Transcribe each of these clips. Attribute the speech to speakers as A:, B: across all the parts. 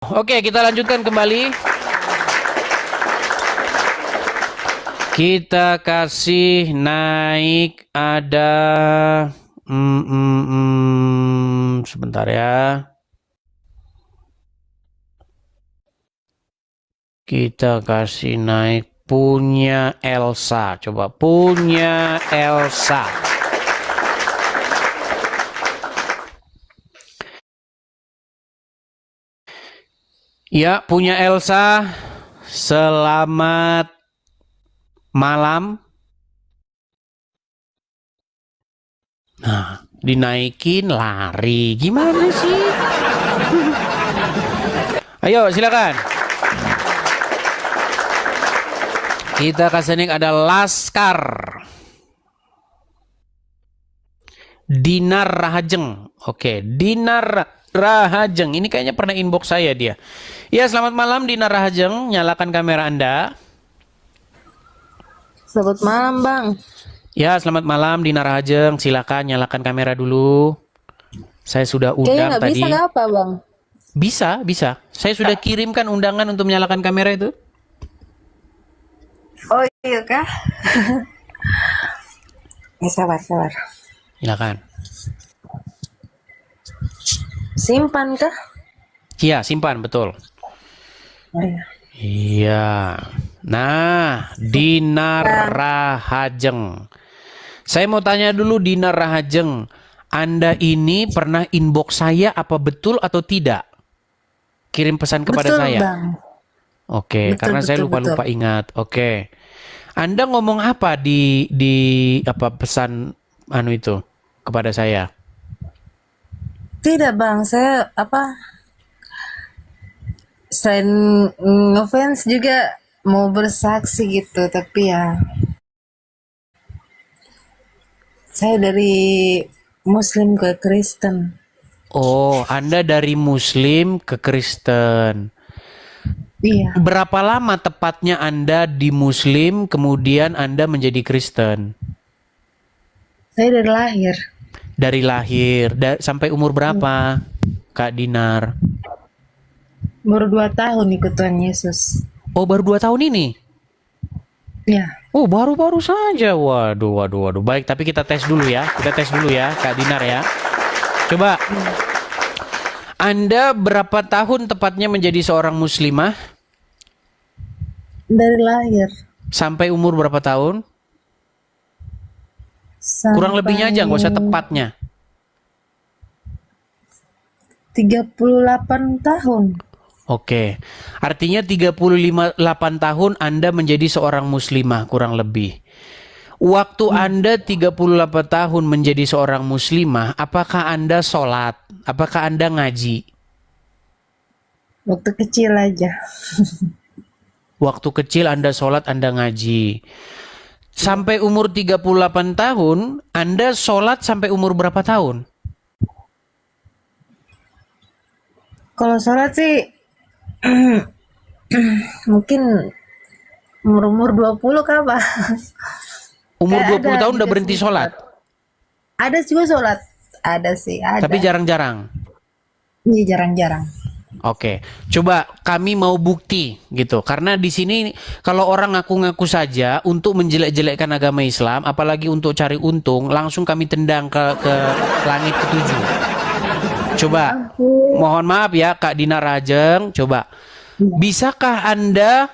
A: Oke, kita lanjutkan kembali. Kita kasih naik ada sebentar ya. Kita kasih naik punya Elsa. Coba punya Elsa. Ya, punya Elsa. Selamat malam. Nah, dinaikin lari. Gimana sih? Ayo, silakan. Kita kasih naik ada Laskar. Dinar Rahajeng. Oke, Dinar Rahajeng. Ini kayaknya pernah inbox saya dia. Ya, selamat malam Dinar Rahajeng. Nyalakan kamera Anda.
B: Selamat malam, Bang.
A: Ya, selamat malam Dinar Rahajeng. Silakan nyalakan kamera dulu. Saya sudah
B: Kayaknya
A: undang
B: nggak
A: tadi.
B: bisa nggak apa, Bang?
A: Bisa, bisa. Saya sudah kirimkan undangan untuk menyalakan kamera itu.
B: Oh iya kah? Ya, sabar, sabar.
A: Silakan.
B: Simpan kah?
A: Iya, simpan, betul.
B: Oh, iya.
A: Iya. Nah, Dinar Rahajeng. Saya mau tanya dulu Dinar Rahajeng. Anda ini pernah inbox saya apa betul atau tidak? Kirim pesan kepada
B: Betul,
A: saya.
B: Bang.
A: Oke,
B: Betul,
A: karena saya
B: betul,
A: lupa-lupa
B: betul.
A: ingat. Oke. Anda ngomong apa di apa pesan anu itu kepada saya?
B: Tidak, Bang. Saya selain ngefans juga mau bersaksi gitu, tapi ya saya dari Muslim ke Kristen.
A: Oh, Anda dari Muslim ke Kristen.
B: Iya,
A: Berapa lama tepatnya Anda di Muslim, kemudian Anda menjadi Kristen?
B: saya dari lahir.
A: Dari lahir, sampai umur berapa, Kak Dinar?
B: Baru 2 tahun ikut Tuhan Yesus.
A: Oh, baru 2 tahun ini?
B: Ya,
A: Oh, baru-baru saja. Waduh, waduh, waduh. Baik, tapi kita tes dulu ya. Kita tes dulu ya, Kak Dinar ya. Coba, Anda berapa tahun tepatnya menjadi seorang muslimah?
B: dari lahir.
A: Sampai umur berapa tahun? Kurang lebihnya aja, nggak usah
B: Sampai
A: tepatnya.
B: 38 tahun.
A: Oke, artinya 38 tahun Anda menjadi seorang muslimah kurang lebih. Waktu Anda 38 tahun menjadi seorang muslimah, apakah Anda sholat? Apakah Anda ngaji?
B: Waktu kecil aja.
A: Waktu kecil Anda sholat, Anda ngaji. Sampai umur 38 tahun, Anda sholat sampai umur berapa tahun?
B: Kalau sholat sih mungkin umur-umur 20 kah, Pak?
A: Umur
B: Kayak
A: 20
B: ada
A: tahun udah
B: juga
A: berhenti
B: sih
A: sholat?
B: sholat. Ada juga sholat. Ada sih,
A: Tapi
B: ada.
A: jarang-jarang.
B: Iya, jarang-jarang.
A: Oke, coba kami mau bukti gitu. Karena di sini kalau orang ngaku-ngaku saja untuk menjelek-jelekkan agama Islam, apalagi untuk cari untung, langsung kami tendang ke langit ketujuh. Coba, mohon maaf ya Kak Dina Rajeng, coba. Bisakah Anda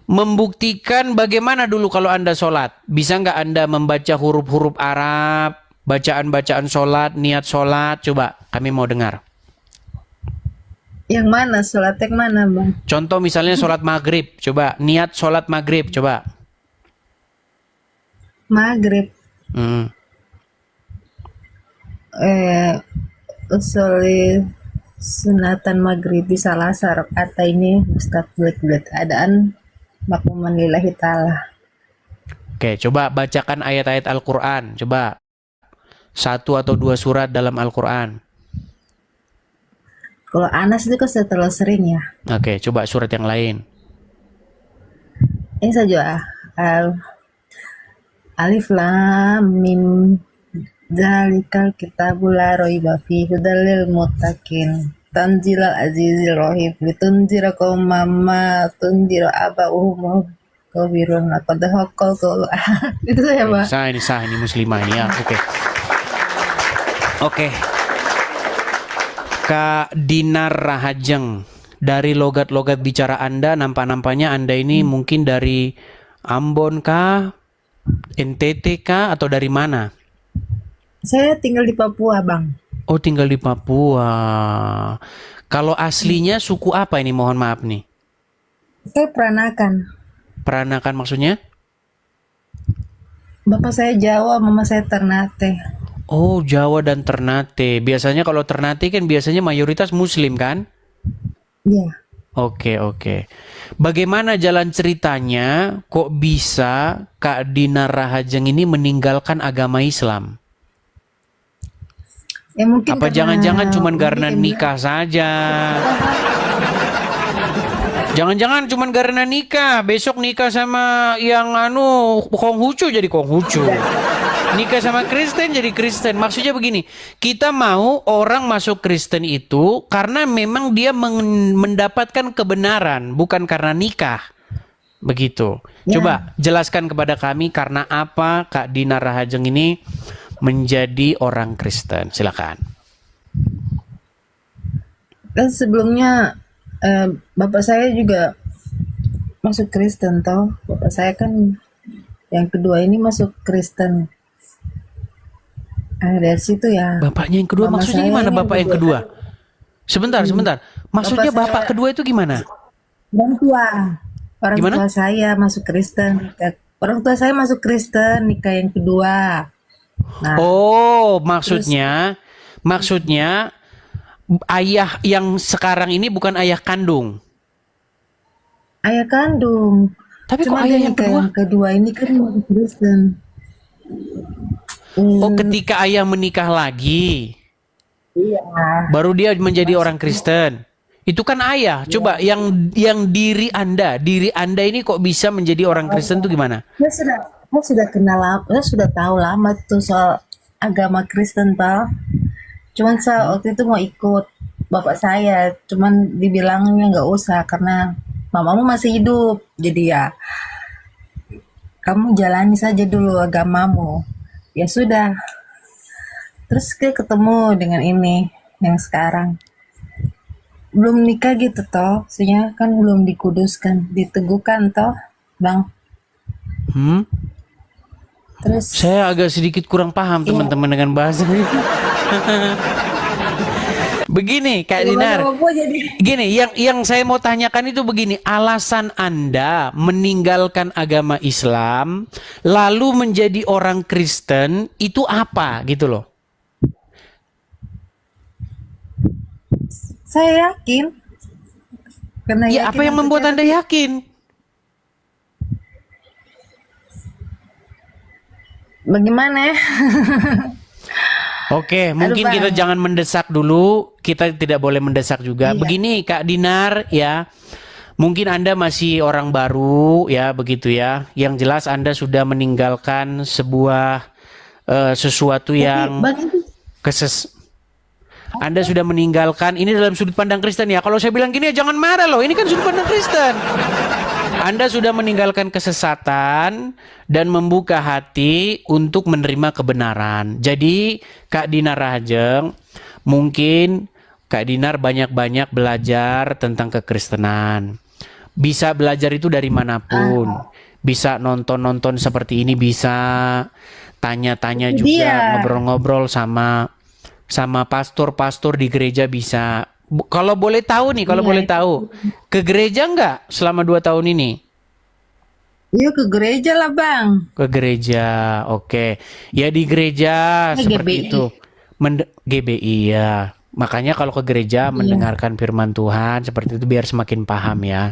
A: membuktikan bagaimana dulu kalau Anda sholat? Bisa nggak Anda membaca huruf-huruf Arab, bacaan-bacaan sholat, niat sholat? Coba, kami mau dengar.
B: Yang mana? Sholat yang mana, Bang?
A: Contoh misalnya sholat maghrib, coba niat sholat maghrib, coba.
B: Maghrib.
A: Hmm.
B: Usul sunatan maghribi salasar kata ini mustaqbil adaan makmuman lillahi ta'ala.
A: Oke, coba bacakan ayat-ayat Al-Quran, coba. Satu atau dua surat dalam Al-Quran.
B: Kalau Anas itu kan sudah terlalu sering ya.
A: Oke, coba surat yang lain.
B: Ini saja alif lam mim zalikal kitabul la raiba fihi hudal lil muttaqin. tanzilal azizil rohim litunzira qaumam ma tunzira aba'uhum kawirun laqad haqqal qawlu. Itu saya, Pak.
A: Sah ini muslimah ini ya. Oke. Kak Dinar Rahajeng, dari logat-logat bicara Anda, nampak-nampaknya Anda ini mungkin dari Ambon kah, NTT kah, atau dari mana?
B: Saya tinggal di Papua, Bang.
A: Oh, tinggal di Papua. Kalau aslinya suku apa ini, mohon maaf nih?
B: Saya Peranakan.
A: Peranakan maksudnya?
B: Bapak saya Jawa, mama saya Ternate.
A: Oh, Jawa dan Ternate. Biasanya kalau Ternate kan biasanya mayoritas Muslim kan?
B: Iya.
A: Oke. Bagaimana jalan ceritanya kok bisa Kak Dinar Rahajeng ini meninggalkan agama Islam?
B: Ya mungkin
A: Apa
B: karena
A: jangan-jangan cuman karena
B: mungkin
A: nikah saja? Jangan-jangan cuman karena nikah, besok nikah sama yang Konghucu jadi Konghucu. Nikah sama Kristen jadi Kristen. Maksudnya begini, kita mau orang masuk Kristen itu karena memang dia mendapatkan kebenaran, bukan karena nikah. Begitu.
B: Ya.
A: Coba jelaskan kepada kami karena apa Kak Dinar Rahajeng ini menjadi orang Kristen. Silakan.
B: kan sebelumnya bapak saya juga masuk Kristen toh. Bapak saya kan yang kedua ini masuk Kristen. Dari situ ya.
A: Bapaknya yang kedua
B: mama
A: maksudnya
B: saya
A: gimana
B: ini
A: bapak yang
B: juga
A: kedua? Sebentar. Maksudnya
B: Bapak
A: bapak
B: saya-
A: kedua itu gimana?
B: orang tua. Orang
A: Gimana?
B: tua saya masuk Kristen. Orang tua saya masuk Kristen nikah yang kedua. Nah,
A: Oh, maksudnya ayah yang sekarang ini bukan ayah kandung.
B: ayah kandung.
A: Tapi kok
B: Cuma
A: ayah
B: dia
A: yang
B: nikah
A: kedua?
B: yang kedua ini kan masuk Kristen.
A: Oh, ketika ayah menikah lagi,
B: Iya.
A: baru dia menjadi orang Kristen. Itu kan ayah. Coba yang diri Anda ini kok bisa menjadi orang Kristen tuh gimana?
B: Saya sudah kenal lama, saya sudah tahu lama tuh soal agama Kristen Pak. Cuman saya waktu itu mau ikut bapak saya, cuman dibilangnya nggak usah karena mamamu masih hidup. Jadi ya kamu jalani saja dulu agamamu. Ya sudah. Terus ketemu dengan ini yang sekarang. Belum nikah gitu toh, maksudnya kan belum dikuduskan, diteguhkan toh, Bang.
A: Hmm?
B: Terus
A: Saya agak sedikit kurang paham teman-teman dengan bahasa ini. Begini, Kak Dinar. Gini, yang saya mau tanyakan itu begini, alasan Anda meninggalkan agama Islam lalu menjadi orang Kristen itu apa gitu loh?
B: saya yakin karena
A: Ya,
B: yakin
A: apa yang membuat Anda yakin?
B: bagaimana ya?
A: Oke, mungkin
B: Bang.
A: kita jangan mendesak dulu. Kita tidak boleh mendesak juga.
B: Iya.
A: Begini, Kak Dinar, ya. Mungkin Anda masih orang baru, ya, begitu ya. Yang jelas Anda sudah meninggalkan sebuah sesuatu yang
B: Bang itu
A: Anda sudah meninggalkan ini dalam sudut pandang Kristen ya. Kalau saya bilang gini ya jangan marah loh. Ini kan sudut pandang Kristen. Anda sudah meninggalkan kesesatan dan membuka hati untuk menerima kebenaran. Jadi Kak Dinar Rahajeng, mungkin Kak Dinar banyak-banyak belajar tentang kekristenan. Bisa belajar itu dari manapun. Bisa nonton-nonton seperti ini, bisa tanya-tanya juga,
B: Dia.
A: ngobrol-ngobrol sama pastor-pastor di gereja bisa. Kalau boleh tahu nih, kalau
B: Iya,
A: boleh tahu, ke gereja nggak selama 2 tahun ini?
B: Yuk ke gereja lah Bang.
A: Ke gereja, oke. Ya di gereja seperti
B: GBI.
A: itu. GBI ya. Makanya kalau ke gereja mendengarkan firman Tuhan seperti itu biar semakin paham ya.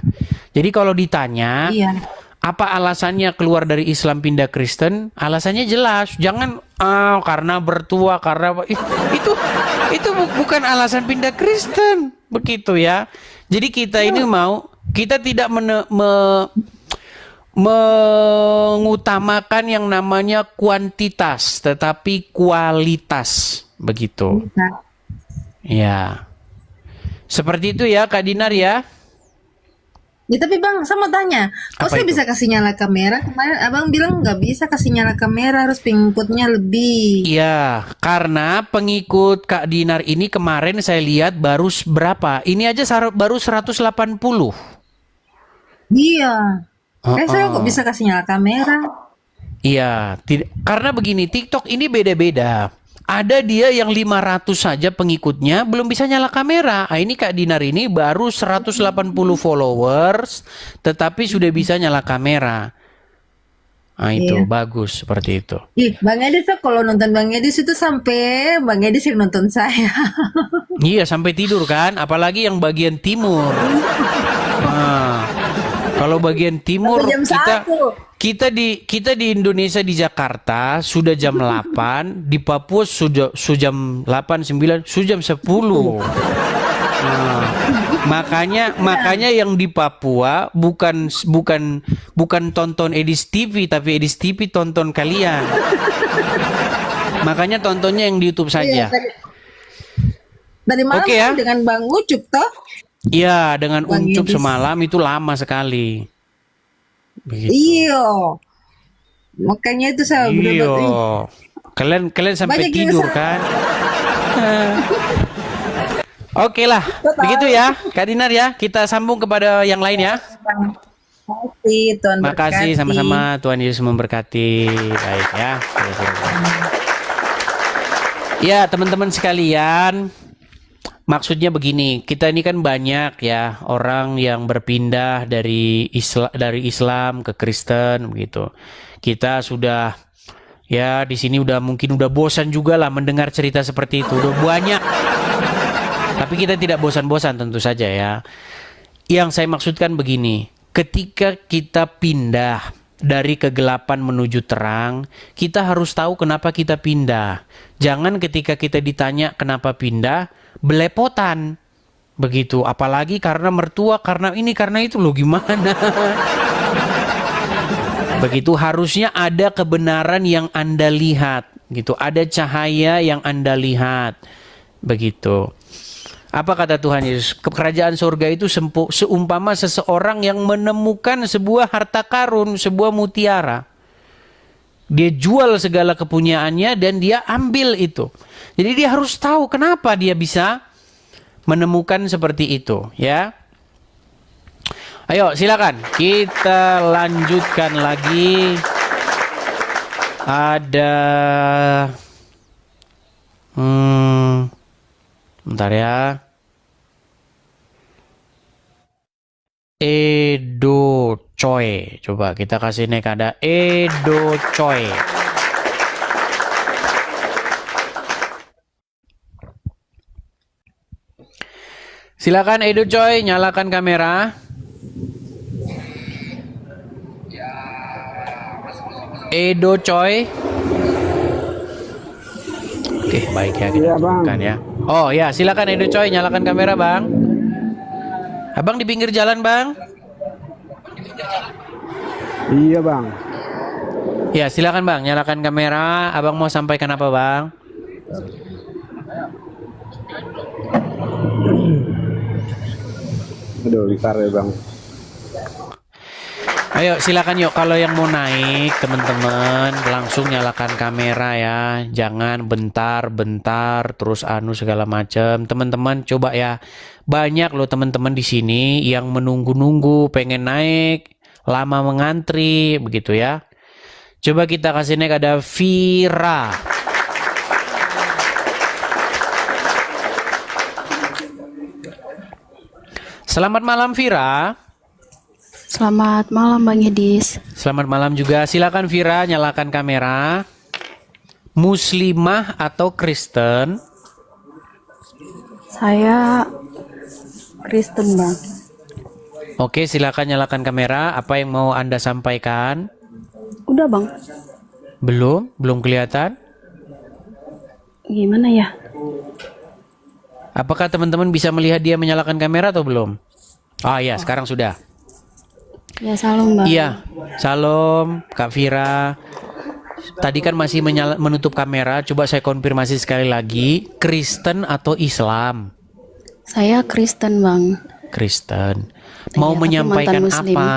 A: Jadi kalau ditanya,
B: Iya.
A: apa alasannya keluar dari Islam pindah Kristen? Alasannya jelas. Jangan karena bertua, karena itu bukan alasan pindah Kristen. Begitu ya. Jadi kita ini kita tidak mengutamakan yang namanya kuantitas, tetapi kualitas. Begitu.
B: Nah,
A: Ya. Seperti itu ya Kak Dinar ya.
B: Ya tapi Bang, saya mau tanya, kok
A: Apa
B: saya
A: itu?
B: bisa kasih nyala kamera? Kemarin Abang bilang nggak bisa kasih nyala kamera, harus pengikutnya lebih.
A: Iya, karena pengikut Kak Dinar ini kemarin saya lihat baru berapa? Ini aja baru 180.
B: Iya. Saya kok
A: Heeh.
B: bisa kasih nyala kamera?
A: Iya, karena begini, TikTok ini beda-beda. Ada dia yang 500 saja pengikutnya belum bisa nyala kamera. Ah, ini Kak Dinar ini baru 180 followers tetapi sudah bisa nyala kamera. Ah, itu
B: Iya.
A: bagus seperti itu.
B: Ih, Bang Edis tuh kalau nonton Bang Edis itu sampai Bang Edis yang nonton saya.
A: Iya, sampai tidur kan, apalagi yang bagian timur. Nah, kalau bagian timur
B: Sampai jam
A: kita
B: 1.
A: kita di Indonesia di Jakarta sudah jam 8, di Papua sudah jam 8 9, sudah jam 10. Nah, makanya yang di Papua bukan tonton Edis TV tapi Edis TV tonton kalian. Makanya tontonnya yang di YouTube
B: Iya,
A: saja.
B: tadi malam
A: Oke ya.
B: kan dengan Bang Ucup toh.
A: Iya, dengan
B: Bang
A: Uncup
B: Edis.
A: semalam itu lama sekali. Begitu.
B: Iya. Makanya itu saya
A: Iya.
B: bener-bener, ih,
A: Kalian sampai
B: banyak yang
A: tidur
B: salah.
A: kan? Oke lah,
B: Betul.
A: begitu ya, Kak Dinar ya. Kita sambung kepada yang lain ya.
B: Makasih, Tuhan
A: Makasih
B: berkati.
A: sama-sama, Tuhan Yesus memberkati. Baik ya. Ya, teman-teman sekalian, maksudnya begini, kita ini kan banyak ya orang yang berpindah dari Islam ke Kristen begitu. Kita sudah ya di sini mungkin udah bosan juga lah mendengar cerita seperti itu. Udah banyak. Tapi kita tidak bosan-bosan tentu saja ya. Yang saya maksudkan begini, ketika kita pindah dari kegelapan menuju terang, kita harus tahu kenapa kita pindah. Jangan ketika kita ditanya kenapa pindah, belepotan. Begitu, apalagi karena mertua, karena ini, karena itu, loh gimana? Begitu, harusnya ada kebenaran yang Anda lihat, gitu. Ada cahaya yang Anda lihat. Begitu. Apa kata Tuhan Yesus? Kerajaan surga itu seumpama seseorang yang menemukan sebuah harta karun, sebuah mutiara. Dia jual segala kepunyaannya dan dia ambil itu. Jadi dia harus tahu kenapa dia bisa menemukan seperti itu, ya. Ayo silakan kita lanjutkan lagi. Ada bentar ya. Edo Choi. Coba kita kasih next, ada Edo Choi. Silakan Edo Choi, nyalakan kamera. Edo Choi. Oke, baik ya kita temukan ya. Oh ya, silakan Edo Choi, nyalakan kamera, Bang. Abang di pinggir jalan, Bang?
C: Iya bang.
A: Ya, silakan Bang, nyalakan kamera. Abang mau sampaikan apa, Bang?
C: Aduh, litar ya bang.
A: Ayo, silakan yuk. Kalau yang mau naik, teman-teman, langsung nyalakan kamera ya. Jangan bentar-bentar terus segala macam. Teman-teman, coba ya. Banyak loh teman-teman di sini yang menunggu-nunggu, pengen naik, lama mengantri, begitu ya. Coba kita kasih naik, ada Vira. Selamat malam Vira.
D: Selamat malam Bang Edis.
A: Selamat malam juga. Silakan Vira, nyalakan kamera. Muslimah atau Kristen?
D: Saya Kristen Bang.
A: Oke, silakan nyalakan kamera. Apa yang mau Anda sampaikan?
D: Udah Bang.
A: Belum kelihatan.
D: Gimana ya?
A: Apakah teman-teman bisa melihat dia menyalakan kamera atau belum? Oh ya, sekarang sudah.
D: Ya salam Bang.
A: Iya, salam Kak Vira. Tadi kan masih menutup kamera. Coba saya konfirmasi sekali lagi. Kristen atau Islam?
D: Saya Kristen bang.
A: Kristen. Mau
D: Iya, tapi
A: menyampaikan
D: mantan Muslim.
A: apa?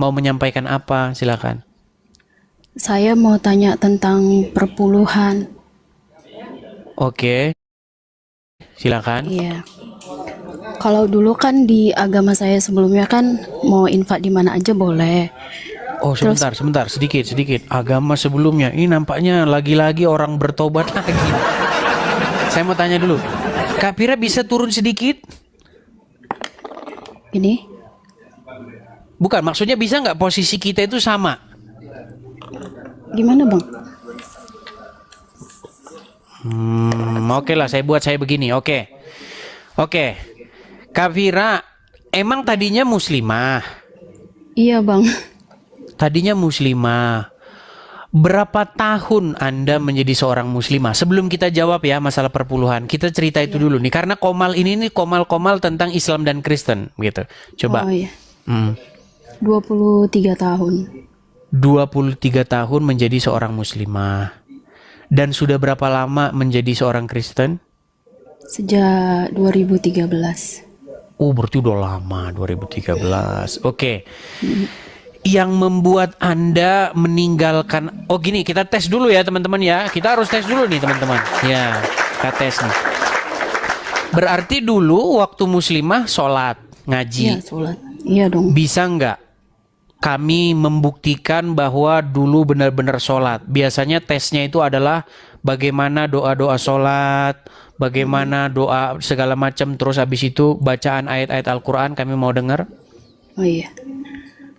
A: Mau menyampaikan apa? Silakan.
D: Saya mau tanya tentang perpuluhan.
A: Oke, silakan.
D: Iya. Kalau dulu kan di agama saya sebelumnya kan mau infak di mana aja boleh.
A: Oh, sebentar, sedikit. Agama sebelumnya, ini nampaknya lagi-lagi orang bertobat lagi. Saya mau tanya dulu, Kak Pira bisa turun sedikit?
D: Ini
A: Bukan, maksudnya bisa nggak posisi kita itu sama?
D: gimana bang?
A: Oke lah, saya begini, oke. Kak Pira, emang tadinya muslimah?
D: Iya bang.
A: Tadinya muslimah. Berapa tahun Anda menjadi seorang muslimah? Sebelum kita jawab ya masalah perpuluhan, kita cerita itu dulu nih. Karena Komal ini nih komal-komal tentang Islam dan Kristen gitu. Coba.
D: Oh iya.
A: Hmm.
D: 23 tahun.
A: 23 tahun menjadi seorang muslimah. Dan sudah berapa lama menjadi seorang Kristen?
D: Sejak 2013.
A: Oh, berarti udah lama, 2013. Oke. Yang membuat Anda meninggalkan, oh gini, kita tes dulu ya teman-teman ya. Kita harus tes dulu nih teman-teman. Ya, kita tes nih. Berarti dulu waktu muslimah sholat, ngaji.
D: Iya sholat. Iya dong.
A: Bisa nggak kami membuktikan bahwa dulu benar-benar sholat? Biasanya tesnya itu adalah bagaimana doa-doa sholat, bagaimana doa segala macam. Terus habis itu bacaan ayat-ayat Al-Quran kami mau dengar.
D: Oh iya.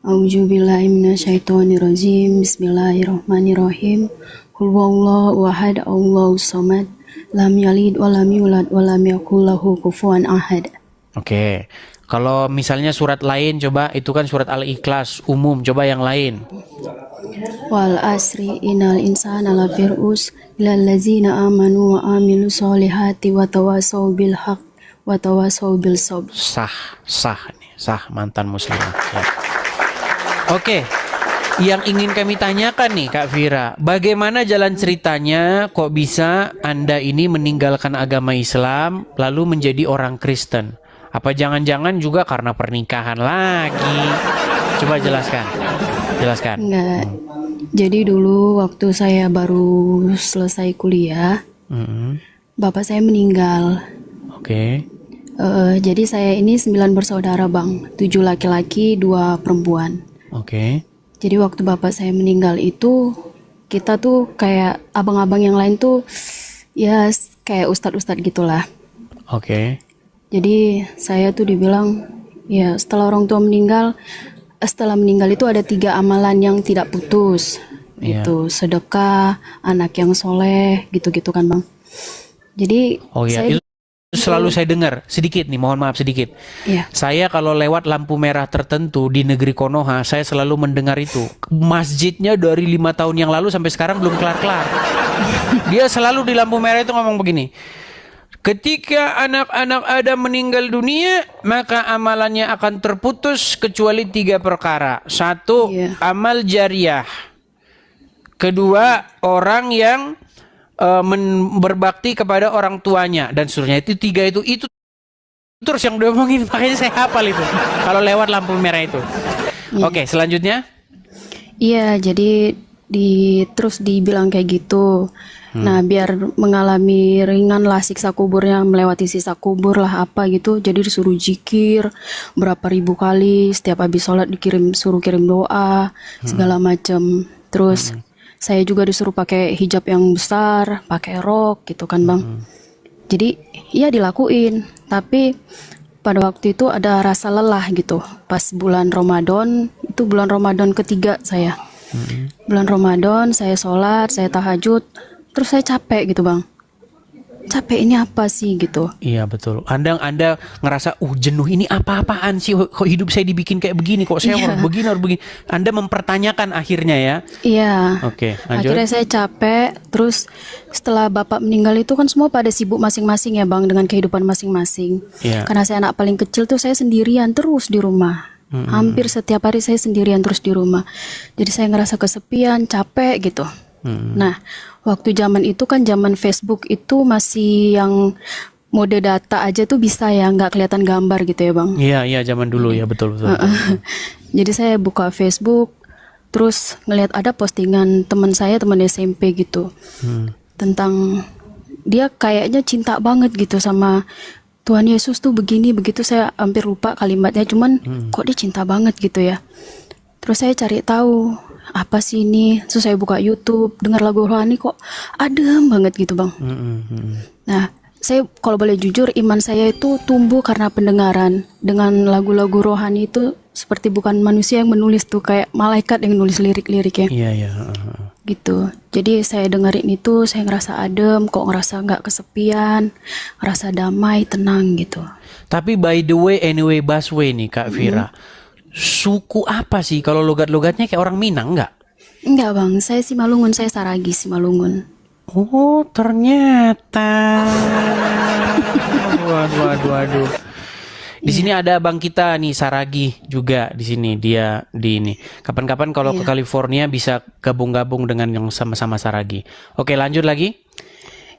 D: A'udzubillahi minasyaitonirrajim. Bismillahirrahmanirrahim. Qul huwallahu ahad, Allahus samad. Lam yalid wa lam yulad wa lam yakul lahu kufuwan ahad.
A: Oke. Kalau misalnya surat lain coba, itu kan surat Al-Ikhlas umum, coba yang lain.
D: Wal asri innal insana lafir us illal ladzina amanu wa amilu solihati wa tawasaw bil haq wa tawasaw bil sabr.
A: Sah nih, sah mantan muslimah. Ya. Oke. Yang ingin kami tanyakan nih Kak Vira, bagaimana jalan ceritanya kok bisa Anda ini meninggalkan agama Islam lalu menjadi orang Kristen? Apa jangan-jangan juga karena pernikahan lagi? Coba jelaskan.
D: Enggak. Jadi dulu waktu saya baru selesai kuliah, bapak saya meninggal.
A: Oke.
D: Jadi saya ini 9 bersaudara bang, 7 laki-laki, 2 perempuan.
A: Oke.
D: Jadi waktu bapak saya meninggal itu, kita tuh kayak abang-abang yang lain tuh, ya kayak ustadz-ustadz gitulah.
A: Oke.
D: Jadi saya tuh dibilang, ya setelah orang tua meninggal, setelah meninggal itu ada 3 amalan yang tidak putus.
A: Iya.
D: Itu sedekah, anak yang soleh, gitu-gitu kan bang. Jadi
A: Oh iya,
D: saya
A: itu selalu saya dengar. Sedikit nih, mohon maaf sedikit.
D: ya,
A: Saya kalau lewat lampu merah tertentu di negeri Konoha, saya selalu mendengar itu. Masjidnya dari 5 tahun yang lalu sampai sekarang belum kelar-kelar. Dia selalu di lampu merah itu ngomong begini. Ketika anak-anak Adam meninggal dunia, maka amalannya akan terputus kecuali 3 perkara. 1,
D: Iya.
A: amal jariah. 2, orang yang berbakti kepada orang tuanya dan seterusnya. Itu 3 itu terus yang diomongin, makanya saya hafal itu kalau lewat lampu merah itu. Oke, selanjutnya.
D: iya jadi terus dibilang kayak gitu. Nah biar mengalami ringan lah siksa kuburnya, melewati sisa kubur lah apa gitu. Jadi disuruh zikir berapa ribu kali, setiap habis sholat suruh kirim doa segala macam. Terus saya juga disuruh pakai hijab yang besar, pakai rok gitu kan bang. Jadi iya dilakuin, tapi pada waktu itu ada rasa lelah gitu. Pas bulan Ramadan, itu bulan Ramadan ketiga saya. Bulan Ramadan saya sholat, saya tahajud, terus saya capek gitu bang. Capek ini apa sih gitu.
A: Iya betul. Anda ngerasa jenuh, ini apa-apaan sih, kok hidup saya dibikin kayak begini, kok saya harus begini. Anda mempertanyakan akhirnya ya.
D: Iya.
A: Oke, lanjut.
D: Akhirnya saya capek. Terus setelah bapak meninggal itu kan semua pada sibuk masing-masing ya bang, dengan kehidupan masing-masing.
A: Iya.
D: Karena saya anak paling kecil tuh saya sendirian terus di rumah. Hampir setiap hari saya sendirian terus di rumah. Jadi saya ngerasa kesepian, capek gitu. Nah, waktu zaman itu kan zaman Facebook itu masih yang mode data aja tuh bisa ya, nggak kelihatan gambar gitu ya bang.
A: Iya, iya zaman dulu ya, betul betul.
D: Jadi saya buka Facebook, terus ngelihat ada postingan teman saya, teman SMP gitu, tentang dia kayaknya cinta banget gitu sama Tuhan Yesus tuh begini begitu. Saya hampir lupa kalimatnya, cuman kok dia cinta banget gitu ya. Terus saya cari tahu apa sih ini, terus saya buka YouTube, dengar lagu rohani kok adem banget gitu bang. Nah, saya kalau boleh jujur, iman saya itu tumbuh karena pendengaran dengan lagu-lagu rohani itu, seperti bukan manusia yang menulis tuh, kayak malaikat yang nulis lirik-liriknya
A: Iya, iya.
D: gitu. Jadi saya dengerin itu, saya ngerasa adem, kok ngerasa nggak kesepian, ngerasa damai, tenang gitu.
A: Tapi by the way, anyway, busway nih Kak Vira, suku apa sih? Kalau logat-logatnya kayak orang Minang nggak?
D: Enggak bang, saya Simalungun, saya Saragi Simalungun.
A: Oh, ternyata. Waduh. Di sini ada abang kita nih Saragi juga di sini, dia di ini. Kapan-kapan kalau ke California bisa gabung-gabung dengan yang sama-sama Saragi. Oke, lanjut lagi.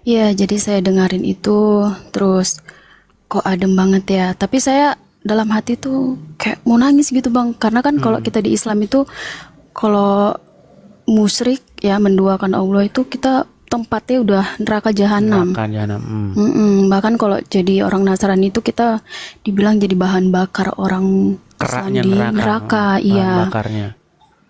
D: Iya, jadi saya dengerin itu, terus kok adem banget ya. Tapi saya dalam hati tuh kayak mau nangis gitu bang, karena kan kalau kita di Islam itu, kalau musyrik ya menduakan Allah itu, kita tempatnya udah neraka jahanam.
A: Makan jahanam.
D: Bahkan kalau jadi orang Nasrani itu kita dibilang jadi bahan bakar orang
A: Keraknya
D: Islam di
A: bahan
D: neraka, iya.
A: bakarnya.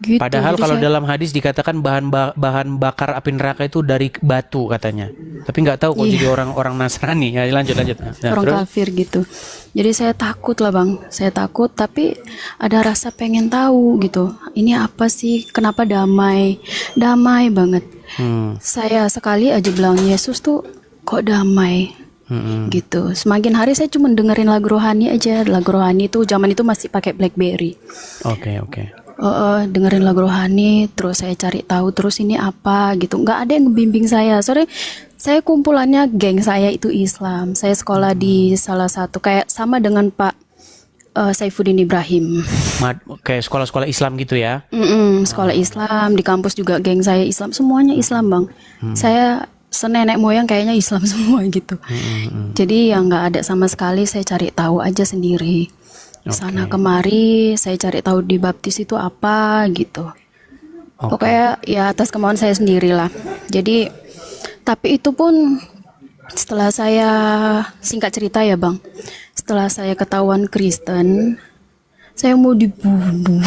D: Gitu.
A: Padahal
D: Jadi
A: kalau
D: saya-
A: dalam hadis dikatakan bahan bakar api neraka itu dari batu katanya. Tapi nggak tahu kok jadi orang Nasrani. Ya, lanjut. Nah,
D: orang
A: terus?
D: kafir gitu. Jadi saya takut lah bang, saya takut, tapi ada rasa pengen tahu gitu. Ini apa sih? Kenapa damai banget? Saya sekali aja bilang Yesus tuh kok damai gitu. Semakin hari saya cuma dengerin lagu rohani aja. Lagu rohani itu zaman itu masih pakai BlackBerry.
A: Oke.
D: Dengerin lagu rohani, terus saya cari tahu terus ini apa gitu. Nggak ada yang membimbing saya. Sorry, saya kumpulannya geng saya itu Islam. Saya sekolah di salah satu kayak sama dengan Pak Saifuddin Ibrahim.
A: Kayak sekolah-sekolah Islam gitu ya.
D: Sekolah Islam, di kampus juga geng saya Islam, semuanya Islam bang. Saya senenek moyang kayaknya Islam semua gitu. Jadi yang nggak ada sama sekali, saya cari tahu aja sendiri. Sana kemari saya cari tahu di baptis itu apa gitu. Pokoknya ya atas kemauan saya sendiri lah. Jadi tapi itu pun setelah saya, singkat cerita ya bang, setelah saya ketahuan Kristen, saya mau dibunuh.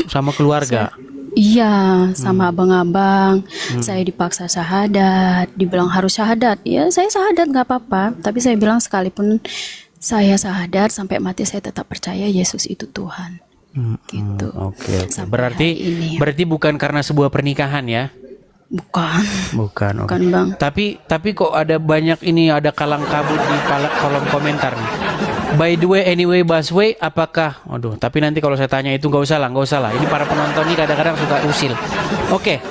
A: Sama keluarga.
D: Iya, sama abang-abang. Saya dipaksa syahadat, dibilang harus syahadat. Ya, saya syahadat nggak apa-apa. Tapi saya bilang sekalipun saya syahadat sampai mati, saya tetap percaya Yesus itu Tuhan. Gitu.
A: Oke.
D: Sampai hari ini.
A: Berarti bukan karena sebuah pernikahan ya?
D: Bukan.
A: Bukan. Oke.
D: Bukan bang.
A: Tapi kok ada banyak ini, ada kalang kabut di kolom komentar nih. By the way, anyway, busway, apakah? Waduh, tapi nanti kalau saya tanya itu nggak usah lah. Ini para penonton nih kadang-kadang suka usil. Oke.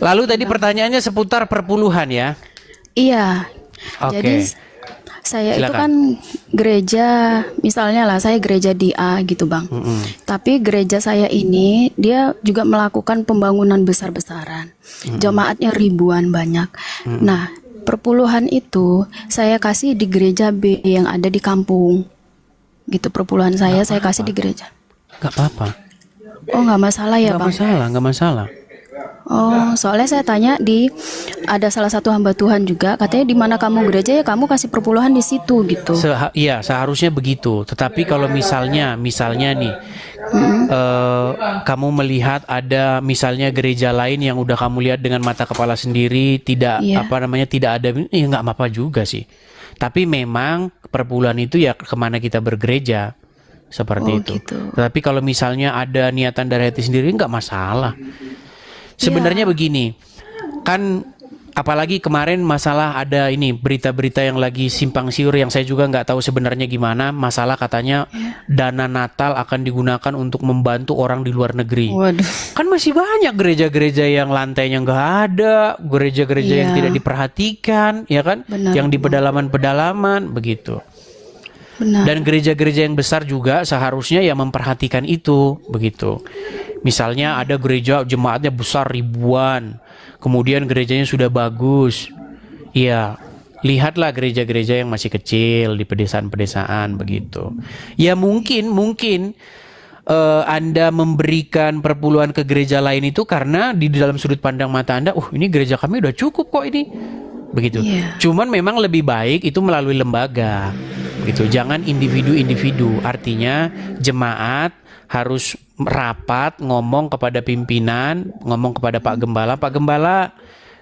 A: Lalu tadi pertanyaannya seputar perpuluhan ya?
D: Iya.
A: Oke.
D: Jadi saya itu
A: Silakan.
D: kan gereja, misalnya lah saya gereja di A gitu bang. Tapi gereja saya ini dia juga melakukan pembangunan besar-besaran. Jemaatnya ribuan banyak. Nah, perpuluhan itu saya kasih di gereja B yang ada di kampung. Gitu, perpuluhan saya kasih di gereja.
A: Nggak apa-apa.
D: Oh, nggak masalah ya bang.
A: Nggak masalah.
D: Oh, soalnya saya tanya ada salah satu hamba Tuhan juga, katanya di mana kamu gereja ya kamu kasih perpuluhan di situ gitu.
A: Iya, seharusnya begitu. Tetapi kalau misalnya nih, kamu melihat ada misalnya gereja lain yang udah kamu lihat dengan mata kepala sendiri, tidak tidak ada, ya nggak apa-apa juga sih. Tapi memang perpuluhan itu ya kemana kita bergereja. Seperti itu.
D: Gitu.
A: Tetapi kalau misalnya ada niatan dari hati sendiri nggak masalah. Sebenarnya begini, kan apalagi kemarin masalah ada ini berita-berita yang lagi simpang siur yang saya juga nggak tahu sebenarnya gimana. Masalah katanya dana Natal akan digunakan untuk membantu orang di luar negeri.
D: Waduh.
A: Kan masih banyak gereja-gereja yang lantainya nggak ada, gereja-gereja yang tidak diperhatikan, ya kan?
D: Benar.
A: Yang di pedalaman-pedalaman begitu.
D: Benar.
A: Dan gereja-gereja yang besar juga seharusnya ya memperhatikan itu begitu. Misalnya ada gereja jemaatnya besar ribuan, kemudian gerejanya sudah bagus, ya Lihatlah gereja-gereja yang masih kecil di pedesaan-pedesaan begitu. Ya mungkin Anda memberikan perpuluhan ke gereja lain itu karena di dalam sudut pandang mata Anda, ini gereja kami udah cukup kok ini. Begitu.
D: Iya.
A: Cuman memang lebih baik itu melalui lembaga. Gitu. Jangan individu-individu. Artinya jemaat harus rapat ngomong kepada pimpinan, ngomong kepada Pak Gembala,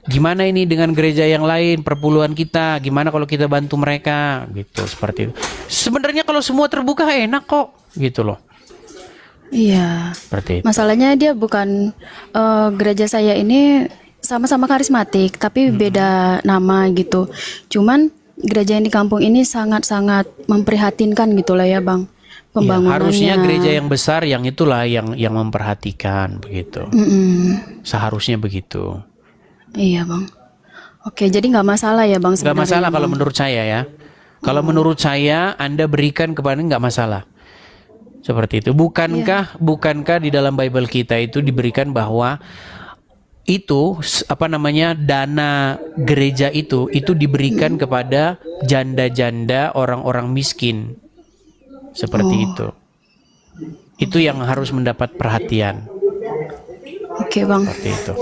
A: gimana ini dengan gereja yang lain perpuluhan kita, gimana kalau kita bantu mereka gitu, seperti itu. Sebenarnya kalau semua terbuka enak kok gitu loh.
D: Iya.
A: Seperti itu.
D: Masalahnya dia bukan gereja saya ini sama-sama karismatik, tapi beda nama gitu. Cuman gereja yang di kampung ini sangat-sangat memprihatinkan gitulah ya Bang.
A: Ya,
D: Pembangunannya.
A: harusnya gereja yang besar yang itulah yang memperhatikan begitu. Seharusnya begitu.
D: Iya Bang. Oke, jadi nggak masalah ya Bang
A: Nggak
D: sebenarnya.
A: masalah kalau
D: Bang?
A: menurut saya ya. Kalau menurut saya Anda berikan kepada nggak masalah. Seperti itu. Bukankah di dalam Bible kita itu diberikan bahwa itu dana gereja itu diberikan kepada janda-janda, orang-orang miskin. Seperti itu. Itu yang harus mendapat perhatian.
D: Oke Bang.
A: Seperti itu.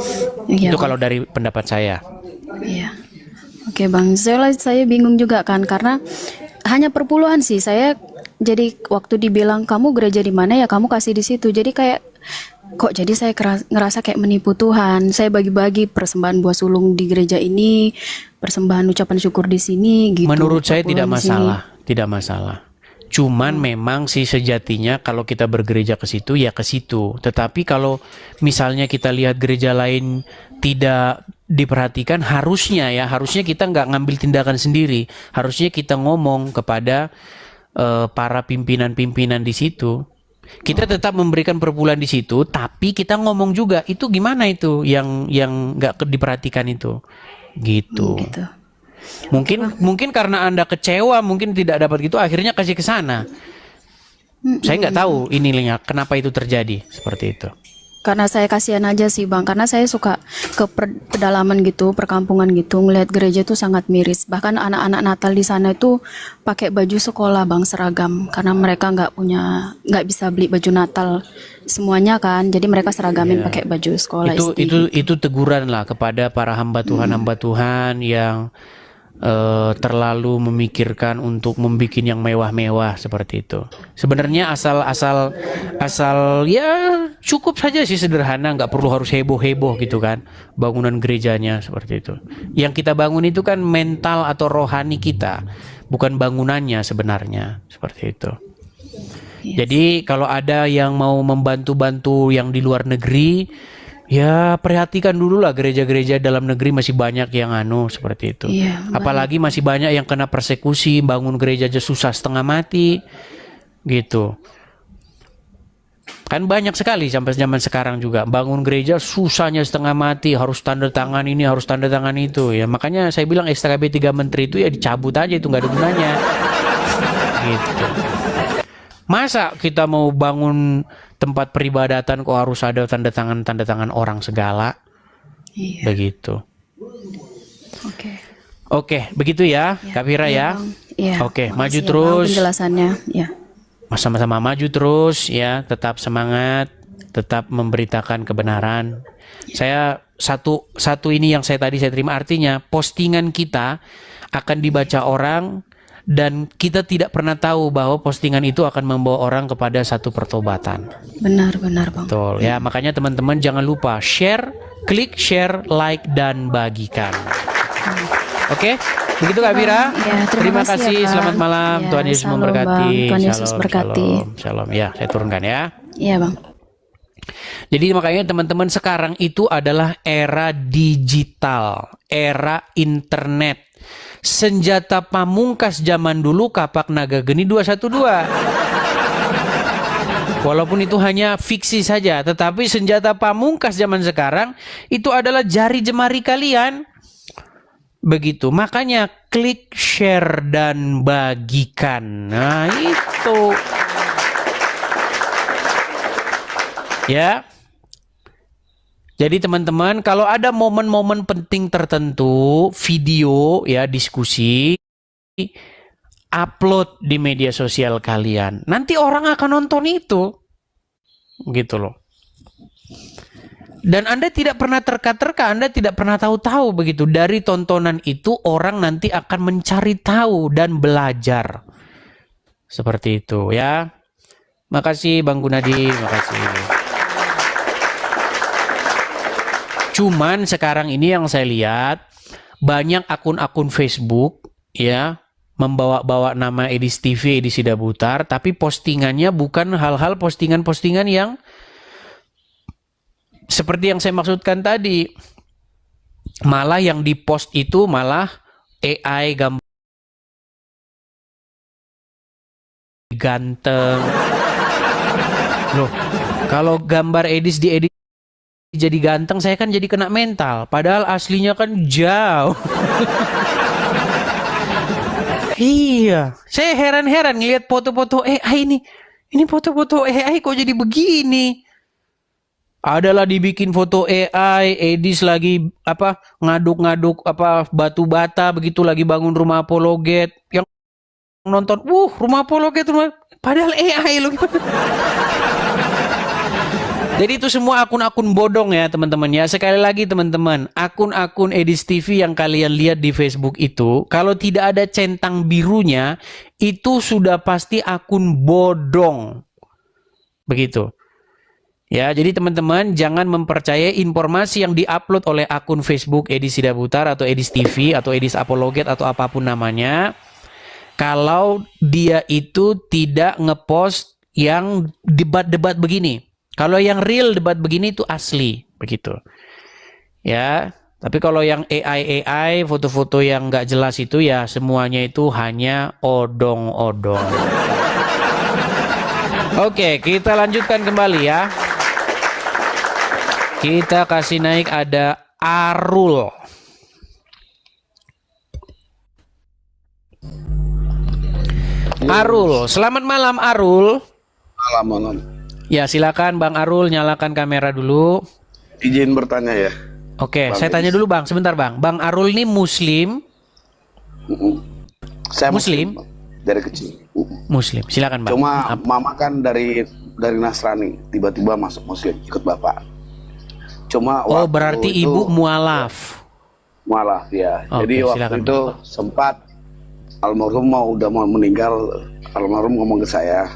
D: Iya,
A: Itu
D: Bang.
A: kalau dari pendapat saya.
D: Iya. Oke Bang, saya bingung juga kan karena hanya perpuluhan sih. Saya jadi waktu dibilang kamu gereja di mana ya kamu kasih di situ. Jadi kayak kok jadi saya ngerasa kayak menipu Tuhan. Saya bagi-bagi persembahan buah sulung di gereja ini, persembahan ucapan syukur di sini gitu.
A: Menurut saya tidak
D: perpuluhan di sini.
A: masalah, tidak masalah. Cuman memang sih sejatinya kalau kita bergereja ke situ ya ke situ. Tetapi kalau misalnya kita lihat gereja lain tidak diperhatikan, harusnya kita nggak ngambil tindakan sendiri. Harusnya kita ngomong kepada para pimpinan-pimpinan di situ. Kita tetap memberikan perpuluhan di situ, tapi kita ngomong juga itu gimana itu yang nggak diperhatikan itu, gitu.
D: Gitu.
A: Mungkin karena Anda kecewa, mungkin tidak dapat gitu, akhirnya kasih ke sana. Saya nggak tahu ininya kenapa itu terjadi seperti itu.
D: Karena saya kasihan aja sih Bang, karena saya suka ke pedalaman gitu, perkampungan gitu, ngelihat gereja tuh sangat miris. Bahkan anak-anak Natal di sana itu pakai baju sekolah Bang, seragam, karena mereka nggak bisa beli baju Natal semuanya kan, jadi mereka seragamin pakai baju sekolah.
A: Itu teguran lah kepada para hamba Tuhan yang terlalu memikirkan untuk membuat yang mewah-mewah seperti itu. Sebenarnya asal ya cukup saja sih sederhana, nggak perlu harus heboh-heboh gitu kan bangunan gerejanya seperti itu. Yang kita bangun itu kan mental atau rohani kita, bukan bangunannya sebenarnya seperti itu. Jadi kalau ada yang mau membantu-bantu yang di luar negeri, ya perhatikan dulu lah gereja-gereja dalam negeri masih banyak yang seperti itu.
D: Iya,
A: apalagi masih banyak yang kena persekusi, bangun gereja aja susah setengah mati gitu. Kan banyak sekali sampai zaman sekarang juga bangun gereja susahnya setengah mati, harus tanda tangan ini, harus tanda tangan itu. Ya makanya saya bilang SKB 3 menteri itu ya dicabut aja, itu nggak ada gunanya. Gitu. Masa kita mau bangun tempat peribadatan kok harus ada tanda tangan orang segala?
D: Iya.
A: Begitu.
D: Oke,
A: begitu ya, Kak Vira ya.
D: Bang. Iya.
A: Oke,
D: Makasih
A: maju
D: ya, Bang,
A: terus.
D: penjelasannya. Ya.
A: Sama-sama maju terus ya, tetap semangat, tetap memberitakan kebenaran. Saya satu ini yang saya terima, artinya postingan kita akan dibaca orang dan kita tidak pernah tahu bahwa postingan itu akan membawa orang kepada satu pertobatan.
D: Benar Bang.
A: Betul ya, makanya teman-teman jangan lupa klik share, like dan bagikan. Oke, begitu Kak Vira.
D: Ya,
A: terima kasih.
D: ya, Bang.
A: Selamat malam.
D: Ya,
A: Tuhan Yesus
D: shalom,
A: memberkati.
D: Bang. Tuhan Yesus berkati.
A: Shalom. Ya, saya turunkan ya.
D: Iya Bang.
A: Jadi makanya teman-teman, sekarang itu adalah era digital, era internet. Senjata pamungkas zaman dulu kapak naga geni 212. Walaupun itu hanya fiksi saja, tetapi senjata pamungkas zaman sekarang itu adalah jari jemari kalian. Begitu, makanya klik share dan bagikan. Nah itu. Ya. Jadi teman-teman, kalau ada momen-momen penting tertentu, video ya diskusi, upload di media sosial kalian. Nanti orang akan nonton itu. Gitu loh. Dan Anda tidak pernah terka-terka, Anda tidak pernah tahu-tahu begitu. Dari tontonan itu orang nanti akan mencari tahu dan belajar. Seperti itu ya. Makasih Bang Gunadi, makasih. Cuman sekarang ini yang saya lihat banyak akun-akun Facebook ya membawa-bawa nama Edis TV, Edis Sidabutar, tapi postingannya bukan hal-hal postingan-postingan yang seperti yang saya maksudkan tadi. Malah yang dipost itu malah AI gambar ganteng. Loh, kalau gambar Edis diedit jadi ganteng, saya kan jadi kena mental. Padahal aslinya kan jauh. Iya, saya heran-heran ngelihat foto-foto AI ini. Ini foto-foto AI kok jadi begini? Adalah dibikin foto AI, Edis lagi apa ngaduk-ngaduk apa batu bata begitu lagi bangun rumah Apologet. Yang nonton, rumah Apologet rumah. Padahal AI loh. Jadi itu semua akun-akun bodong ya teman-teman ya. Sekali lagi teman-teman, akun-akun Edis TV yang kalian lihat di Facebook itu, kalau tidak ada centang birunya, itu sudah pasti akun bodong. Begitu. Ya, jadi teman-teman jangan mempercayai informasi yang diupload oleh akun Facebook Edis Sidabutar atau Edis TV atau Edis Apologet atau apapun namanya. Kalau dia itu tidak ngepost yang debat-debat begini. Kalau yang real debat begini itu asli, begitu. Ya, tapi kalau yang AI, foto-foto yang nggak jelas itu ya semuanya itu hanya odong-odong. Oke, kita lanjutkan kembali ya. Kita kasih naik ada Arul. Arul, selamat malam Arul.
C: Malam.
A: Ya silakan Bang Arul, nyalakan kamera dulu.
C: Izin bertanya ya.
A: Oke,
C: Bang
A: saya tanya
C: Edis.
A: dulu Bang, sebentar Bang. Bang Arul ini Muslim?
C: Saya
A: Muslim?
C: Bang. Dari kecil.
A: Muslim, silakan Bang.
C: Cuma mama kan dari Nasrani, tiba-tiba masuk Muslim ikut bapak. Cuma
A: Oh,
C: waktu
A: berarti
C: itu,
A: ibu mualaf.
C: mualaf ya.
A: Oke,
C: Jadi waktu
A: silakan.
C: itu sempat almarhum udah mau meninggal, almarhum ngomong ke saya,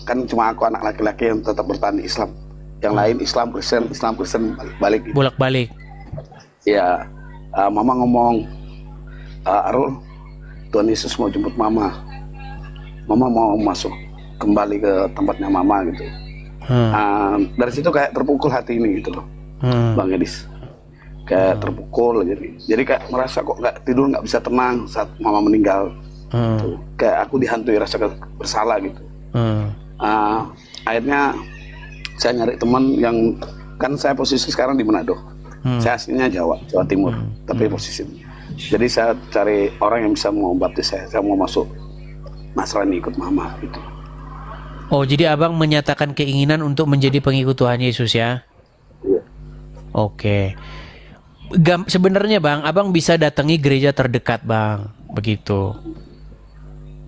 C: kan cuma aku anak laki-laki yang tetap bertahan di Islam. Yang lain Islam Kristen balik. Gitu.
A: Bolak-balik.
C: Ya, mama ngomong, Arul, Tuhan Yesus mau jemput mama. Mama mau masuk kembali ke tempatnya mama gitu. Dari situ kayak terpukul hati ini gitu loh, Bang Edis. Kayak terpukul jadi kayak merasa kok nggak tidur, nggak bisa tenang saat mama meninggal. Tuh, kayak aku dihantui rasa bersalah gitu. Akhirnya saya nyari teman yang, kan saya posisi sekarang di Manado. Saya aslinya Jawa Timur, tapi posisi. Jadi saya cari orang yang bisa mau baptis saya mau masuk Nasrani ikut mama gitu.
A: Oh, jadi Abang menyatakan keinginan untuk menjadi pengikut Tuhan Yesus ya?
C: Iya.
A: Oke. Sebenarnya Bang, Abang bisa datangi gereja terdekat Bang, begitu.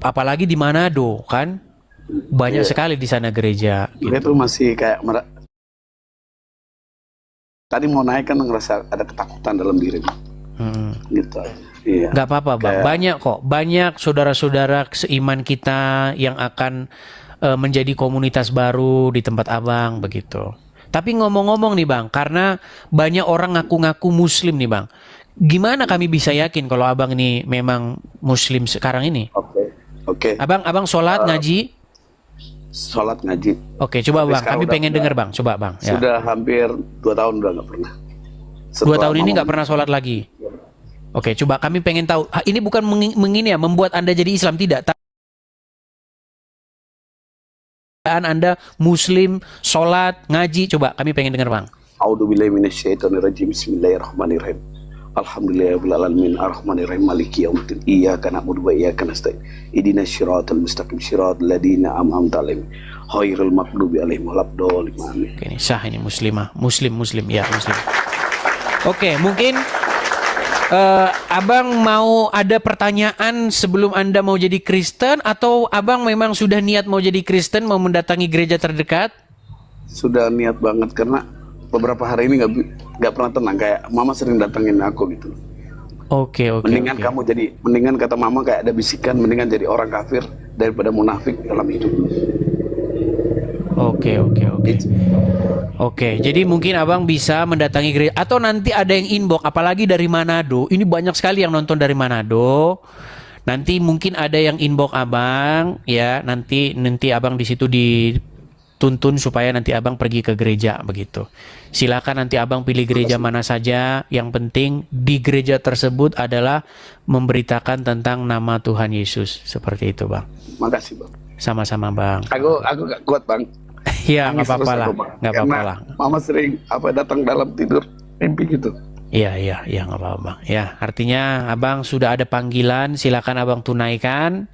A: Apalagi di Manado kan, banyak sekali di sana gereja.
C: Dia
A: Gitu.
C: tuh masih kayak tadi mau naik kan ngerasa ada ketakutan dalam diri gitu. Iya.
A: Gak apa-apa Bang, banyak kok, banyak saudara-saudara seiman kita yang akan menjadi komunitas baru di tempat Abang begitu. Tapi ngomong-ngomong nih Bang, karena banyak orang ngaku-ngaku Muslim nih Bang, gimana kami bisa yakin kalau Abang ini memang Muslim sekarang ini?
C: Oke.
A: Abang sholat ngaji?
C: Sholat ngaji.
A: Oke, coba
C: Tapi
A: Bang,
C: sekarang
A: kami
C: udah
A: pengen
C: enggak.
A: dengar Bang, coba Bang. Ya.
C: Sudah hampir 2 tahun udah nggak pernah.
A: 2 tahun ini
C: Mama
A: nggak pernah sholat lagi. Oke, coba kami pengen tahu. Ini bukan mengini ya, membuat Anda jadi Islam, tidak. Anda Muslim, sholat, ngaji, coba kami pengen dengar Bang.
C: A'udzubillahi minasyaitonirrajim. Bismillahirrahmanirrahim. Alhamdulillahirabbil alamin arrahmanirrahim maliki yaumiddin iyyaka na'budu wa iyyaka nasta'in ihdinas siratal mustaqim siratal ladzina an'amta 'alaihim ghairil maghdubi 'alaihim waladdallin amin.
A: Oke, ini sah ini muslimah. Muslim ya, muslim. Oke, mungkin abang mau ada pertanyaan sebelum Anda mau jadi Kristen, atau abang memang sudah niat mau jadi Kristen, mau mendatangi gereja terdekat?
C: Sudah niat banget karena beberapa hari ini nggak pernah tenang, kayak mama sering datangin aku gitu.
A: Oke.
C: Mendingan kata mama kayak ada bisikan, mendingan jadi orang kafir daripada munafik dalam hidup.
A: Oke. Oke, jadi mungkin abang bisa mendatangi gereja, atau nanti ada yang inbox, apalagi dari Manado. Ini banyak sekali yang nonton dari Manado. Nanti mungkin ada yang inbox abang, ya. Nanti abang di situ dituntun supaya nanti abang pergi ke gereja begitu. Silakan nanti abang pilih gereja mana saja. Yang penting di gereja tersebut adalah memberitakan tentang nama Tuhan Yesus. Seperti itu, bang.
C: Makasih, Bang.
A: Sama-sama, bang.
C: Aku gak kuat, Bang.
A: Iya, nggak apa-apa lah, nggak apa-apa
C: Karena
A: lah.
C: mama sering datang dalam tidur mimpi gitu.
A: Iya, nggak apa-apa. Ya, artinya abang sudah ada panggilan, silakan abang tunaikan.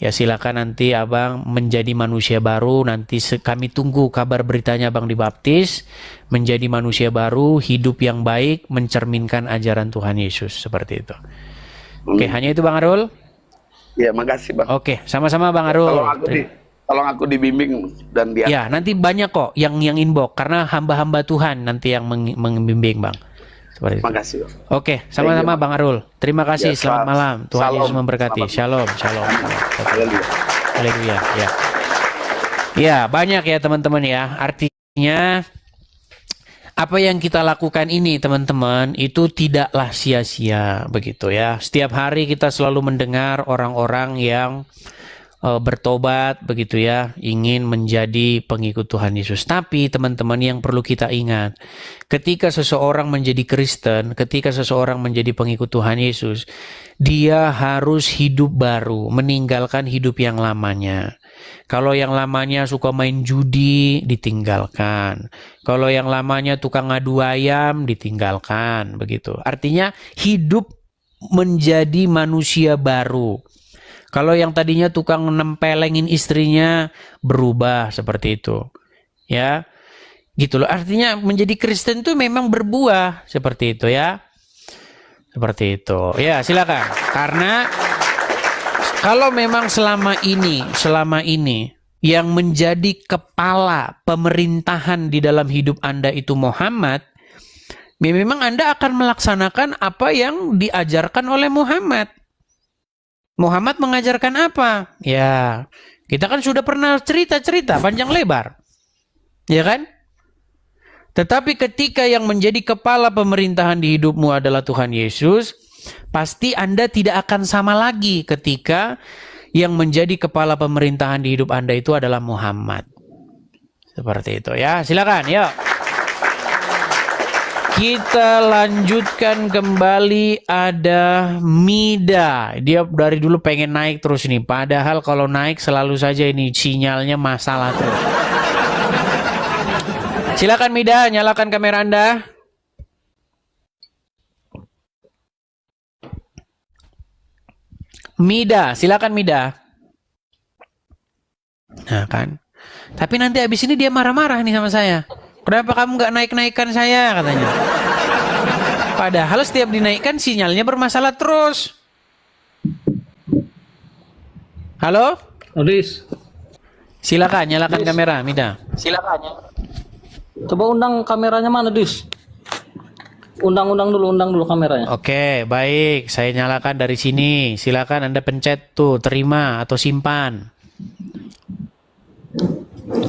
A: Ya, silakan nanti abang menjadi manusia baru. Nanti kami tunggu kabar beritanya abang dibaptis, menjadi manusia baru, hidup yang baik, mencerminkan ajaran Tuhan Yesus, seperti itu. Oke, hanya itu, Bang Arul.
C: Ya, makasih, Bang.
A: Oke, sama-sama, Bang Arul.
C: Tolong aku dibimbing dan dia.
A: Ya, nanti banyak kok yang inbox, karena hamba-hamba Tuhan nanti yang membimbing, Bang. Seperti itu.
C: Makasih, Bang.
A: Oke, sama-sama, Bang Arul. Terima kasih.
C: Ya,
A: Selamat malam. Tuhan
C: salam.
A: Yesus memberkati.
C: Selamat.
A: Shalom.
C: Haleluya.
A: Haleluya. Ya. Ya, banyak ya teman-teman ya. Artinya apa yang kita lakukan ini, teman-teman, itu tidaklah sia-sia begitu ya. Setiap hari kita selalu mendengar orang-orang yang bertobat begitu ya, ingin menjadi pengikut Tuhan Yesus. Tapi teman-teman, yang perlu kita ingat, ketika seseorang menjadi Kristen, ketika seseorang menjadi pengikut Tuhan Yesus, dia harus hidup baru, meninggalkan hidup yang lamanya. Kalau yang lamanya suka main judi, ditinggalkan. Kalau yang lamanya tukang ngadu ayam, ditinggalkan begitu. Artinya hidup menjadi manusia baru. Kalau yang tadinya tukang nempelengin istrinya, berubah seperti itu. Ya. Gitu loh. Artinya menjadi Kristen itu memang berbuah seperti itu ya. Seperti itu. Ya, silakan. Karena kalau memang selama ini yang menjadi kepala pemerintahan di dalam hidup Anda itu Muhammad, memang Anda akan melaksanakan apa yang diajarkan oleh Muhammad. Muhammad mengajarkan apa? Ya, kita kan sudah pernah cerita panjang lebar. Ya kan? Tetapi ketika yang menjadi kepala pemerintahan di hidupmu adalah Tuhan Yesus, pasti Anda tidak akan sama lagi ketika yang menjadi kepala pemerintahan di hidup Anda itu adalah Muhammad. Seperti itu ya. Silakan, yuk. Kita lanjutkan kembali, ada Mida. Dia dari dulu pengen naik terus nih. Padahal kalau naik selalu saja ini sinyalnya masalah terus. Silakan Mida, nyalakan kamera Anda. Mida, silakan Mida. Nah kan. Tapi nanti habis ini dia marah-marah nih sama saya. Kenapa kamu nggak naik-naikkan saya, katanya. Padahal setiap dinaikkan sinyalnya bermasalah terus. Halo?
E: Adis,
A: Silakan nyalakan kamera, Mida. Silakan ya.
E: coba undang kameranya mana, Dis? Undang dulu kameranya.
A: Oke, baik. Saya nyalakan dari sini. Silakan Anda pencet tuh, terima atau simpan.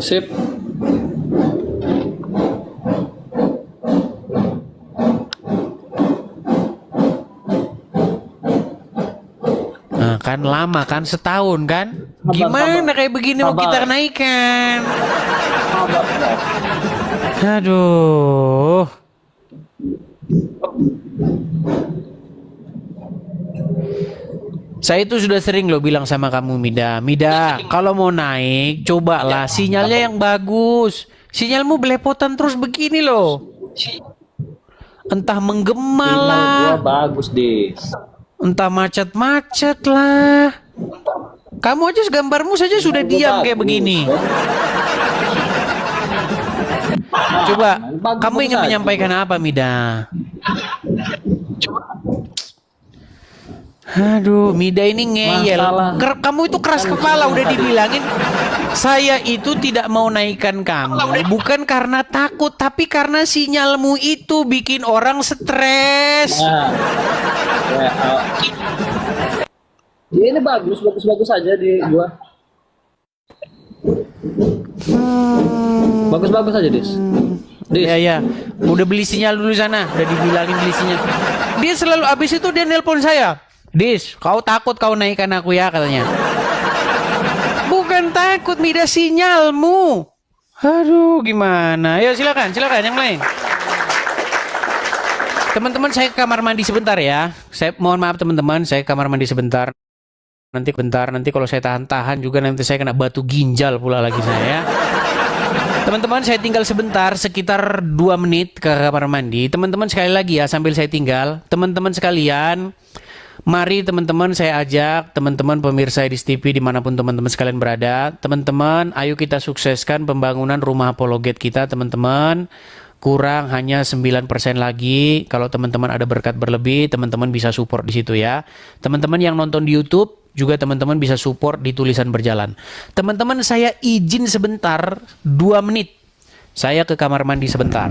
E: Sip.
A: Nah, kan lama kan, setahun kan? Gimana kayak begini mau kita naikkan? Aduh. Saya itu sudah sering loh bilang sama kamu, Mida, kalau mau naik, cobalah sinyalnya yang bagus. Sinyalmu belepotan terus begini loh. entah menggema
E: Sinyal
A: lah,
E: gua bagus, Dis.
A: entah macet-macet lah. Kamu aja gambarmu saja sudah
E: Sinyal gua
A: diam kayak
E: bagus.
A: begini. Coba,
E: Bagus,
A: kamu
E: bagus
A: ingin
E: aja.
A: menyampaikan apa, Mida? Aduh, Mida ini ngeyel.
E: Masalah.
A: Kamu itu keras kepala, udah dibilangin. Saya itu tidak mau naikkan kamu, bukan karena takut, tapi karena sinyalmu itu bikin orang stres.
E: Nah, ya, ya, ini bagus aja di gua. Bagus aja, Dis. Dis.
A: Ya ya, udah beli sinyal dulu sana, udah dibilangin beli sinyal. Dia selalu abis itu dia nelpon saya. Dis, kau takut kau naikkan aku ya katanya. Bukan takut, Mida, sinyalmu. Aduh, gimana? Ya silakan yang lain. Teman-teman, saya ke kamar mandi sebentar ya. Saya mohon maaf teman-teman, saya ke kamar mandi sebentar. Nanti kalau saya tahan-tahan juga nanti saya kena batu ginjal pula lagi saya. Teman-teman, saya tinggal sebentar, sekitar 2 menit ke kamar mandi. Teman-teman sekali lagi ya, sambil saya tinggal. Teman-teman sekalian, mari teman-teman saya ajak teman-teman pemirsa Edis TV dimanapun teman-teman sekalian berada. Teman-teman, ayo kita sukseskan pembangunan rumah apologet kita teman-teman. Kurang hanya 9% lagi. Kalau teman-teman ada berkat berlebih, teman-teman bisa support di situ ya. Teman-teman yang nonton di YouTube juga teman-teman bisa support di tulisan berjalan. Teman-teman, saya izin sebentar 2 menit. Saya ke kamar mandi sebentar.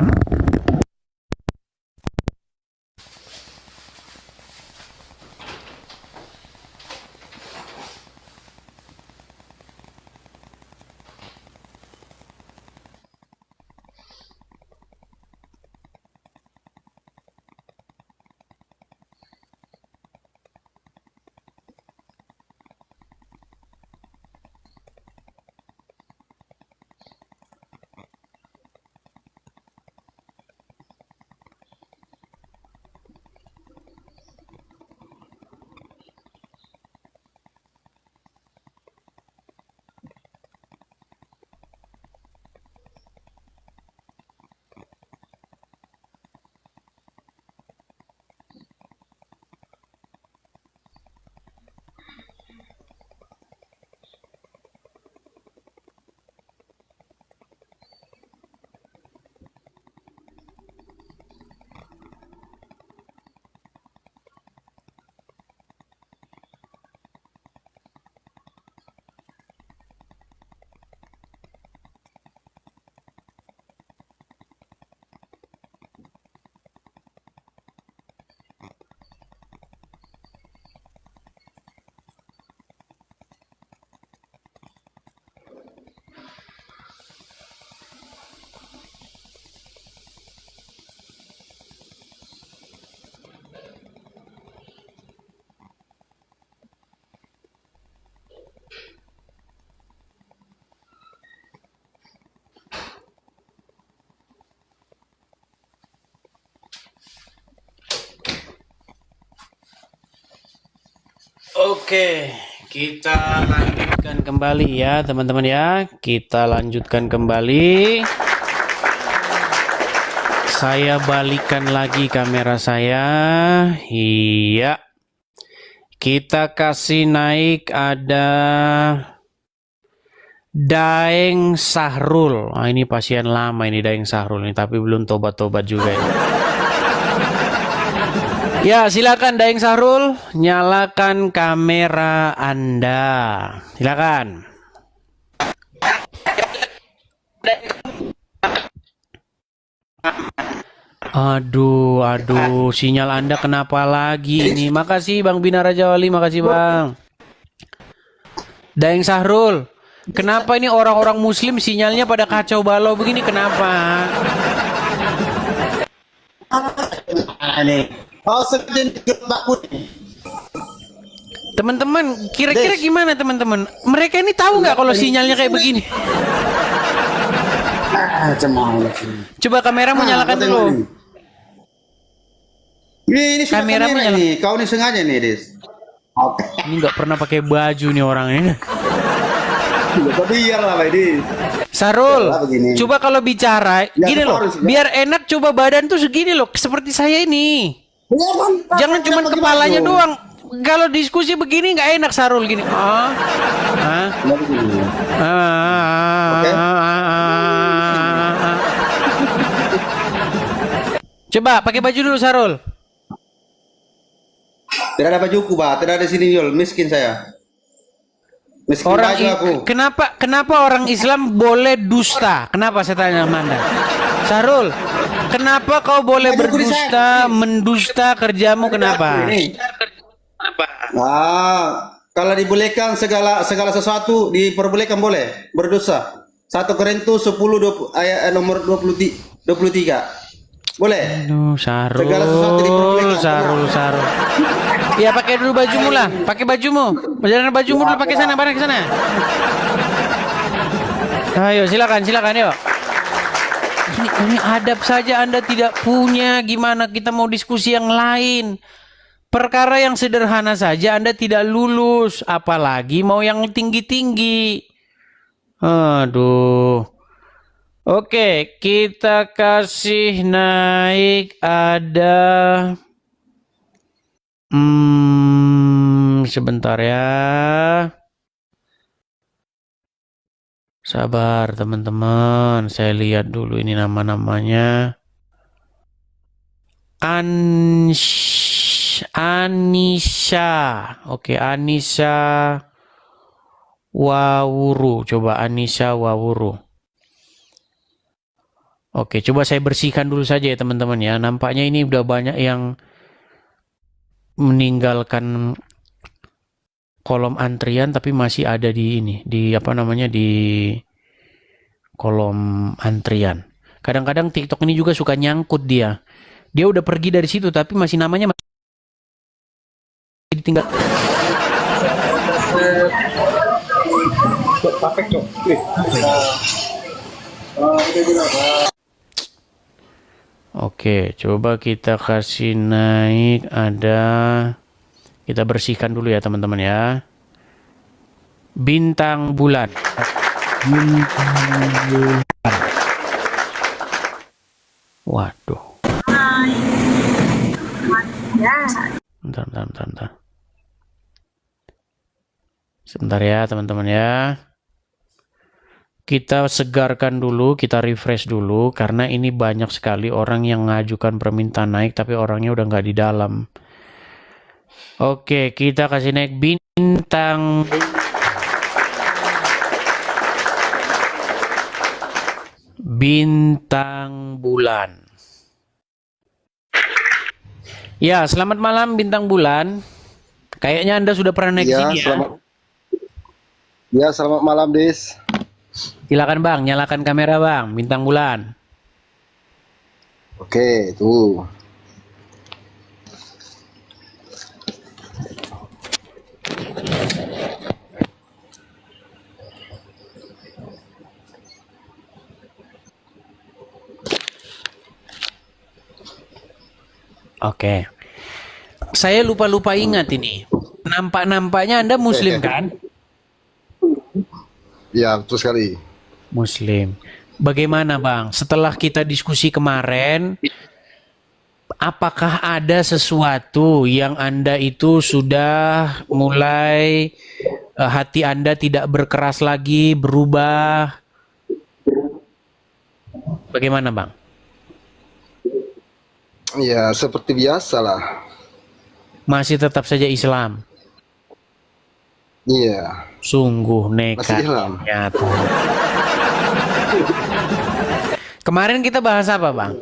A: Oke, kita lanjutkan kembali ya teman-teman ya. Kita lanjutkan kembali. Saya balikan lagi kamera saya. Iya. Kita kasih naik ada Daeng Sahrul. Ah, ini pasien lama ini Daeng Sahrul ini, tapi belum tobat-tobat juga ini. Ya, silakan Daeng Sahrul, nyalakan kamera Anda. Silakan. Aduh, sinyal Anda kenapa lagi ini? Makasih Bang Bina Rajawali, makasih Bang. Daeng Sahrul, kenapa ini orang-orang muslim sinyalnya pada kacau balau begini, kenapa? Teman-teman, kira-kira gimana teman-teman? Mereka ini tahu nggak kalau sinyalnya kayak begini? Coba kameramu nyalakan dulu.
F: Ini sudah
A: Kamera
F: kamera ini. Kau ini sengaja nih, Des. Oke.
A: Ini nggak pernah pakai baju nih orang ini.
F: Ya, biarlah Pak Idris.
A: Sarul,
F: Ya, begini.
A: coba kalau bicara
F: Ya,
A: gini loh,
F: harus, ya.
A: biar enak coba badan tuh segini loh, seperti saya ini.
F: Ya, kan,
A: Jangan
F: Pak,
A: cuman
F: kenapa
A: kepalanya
F: gitu?
A: doang. Kalau diskusi begini nggak enak Sarul gini.
F: Ya, begini. Oke.
A: Coba pakai baju dulu Sarul.
F: Tidak ada bajuku, Pak. Tidak ada sini, Yul. Miskin saya. Miskin
A: Orang
F: baju aku.
A: kenapa orang Islam boleh dusta? Kenapa saya tanya sama Anda? Sarul, kenapa kau boleh
F: Baju
A: berdusta, mendusta kerjamu kenapa?
F: Ini. Kalau dibolehkan segala sesuatu diperbolehkan boleh berdosa. 1 Korintus 10 ayat nomor 23. Boleh.
A: Aduh, Sarul,
F: Segala sesuatu diperbolehkan.
A: Sarul. Ya pakai dulu bajumu lah, pakai bajumu. Perjalanan bajumu dulu pakai sana, bareng ke sana. Ayo silakan yuk. Ini adab saja Anda tidak punya, gimana kita mau diskusi yang lain? Perkara yang sederhana saja Anda tidak lulus, apalagi mau yang tinggi-tinggi. Aduh. Oke, kita kasih naik ada sebentar ya. Sabar teman-teman, saya lihat dulu ini nama-namanya. Anissa. Oke, Anissa Wawuru. Coba Anissa Wawuru. Oke, coba saya bersihkan dulu saja ya teman-teman ya. Nampaknya ini udah banyak yang meninggalkan kolom antrian tapi masih ada di ini, di apa namanya, di kolom antrian. Kadang-kadang TikTok ini juga suka nyangkut dia. Dia udah pergi dari situ tapi masih namanya masih ditinggal. Oke, coba kita kasih naik ada. Kita bersihkan dulu ya teman-teman ya. Bintang bulan. Waduh. Bentar. Sebentar ya teman-teman ya. Kita segarkan dulu, kita refresh dulu karena ini banyak sekali orang yang mengajukan permintaan naik tapi orangnya udah nggak di dalam. Oke, kita kasih naik bintang bulan. Ya, selamat malam bintang bulan. Kayaknya Anda sudah pernah naik sini ya.
F: Selamat malam, Dis.
A: Silakan Bang, nyalakan kamera Bang, bintang bulan.
F: Oke, tuh.
A: Oke. Saya lupa ingat ini. Nampaknya Anda Muslim kan?
F: Ya, betul sekali.
A: Muslim. Bagaimana Bang? Setelah kita diskusi kemarin, apakah ada sesuatu yang Anda itu sudah mulai hati Anda tidak berkeras lagi, berubah? Bagaimana Bang?
F: Ya, seperti biasa lah.
A: Masih tetap saja Islam?
F: Iya.
A: Sungguh
F: Masih
A: nekat.
F: Islam.
A: Nyata. Kemarin kita bahas apa Bang?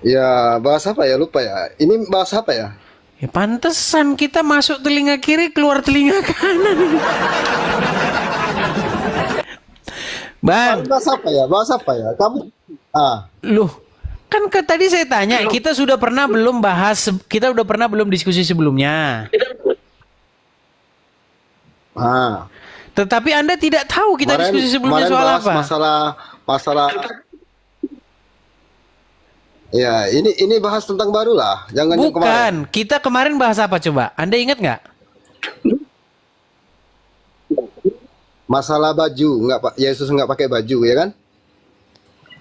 F: Ya, bahas apa ya? Lupa ya. Ini bahas apa ya?
A: Ya pantesan kita masuk telinga kiri keluar telinga kanan. Bang,
F: Bahas apa ya? Bahas apa ya? Kamu
A: loh, kan tadi saya tanya, kita udah pernah belum diskusi sebelumnya. Tetapi Anda tidak tahu kita diskusi sebelumnya soal
F: bahas
A: apa?
F: Masalah. Ya, ini bahas tentang baru lah. Jangan yang kemarin.
A: Bukan, kita kemarin bahas apa coba? Anda ingat nggak?
G: Masalah baju, nggak Pak, Yesus nggak pakai baju ya kan?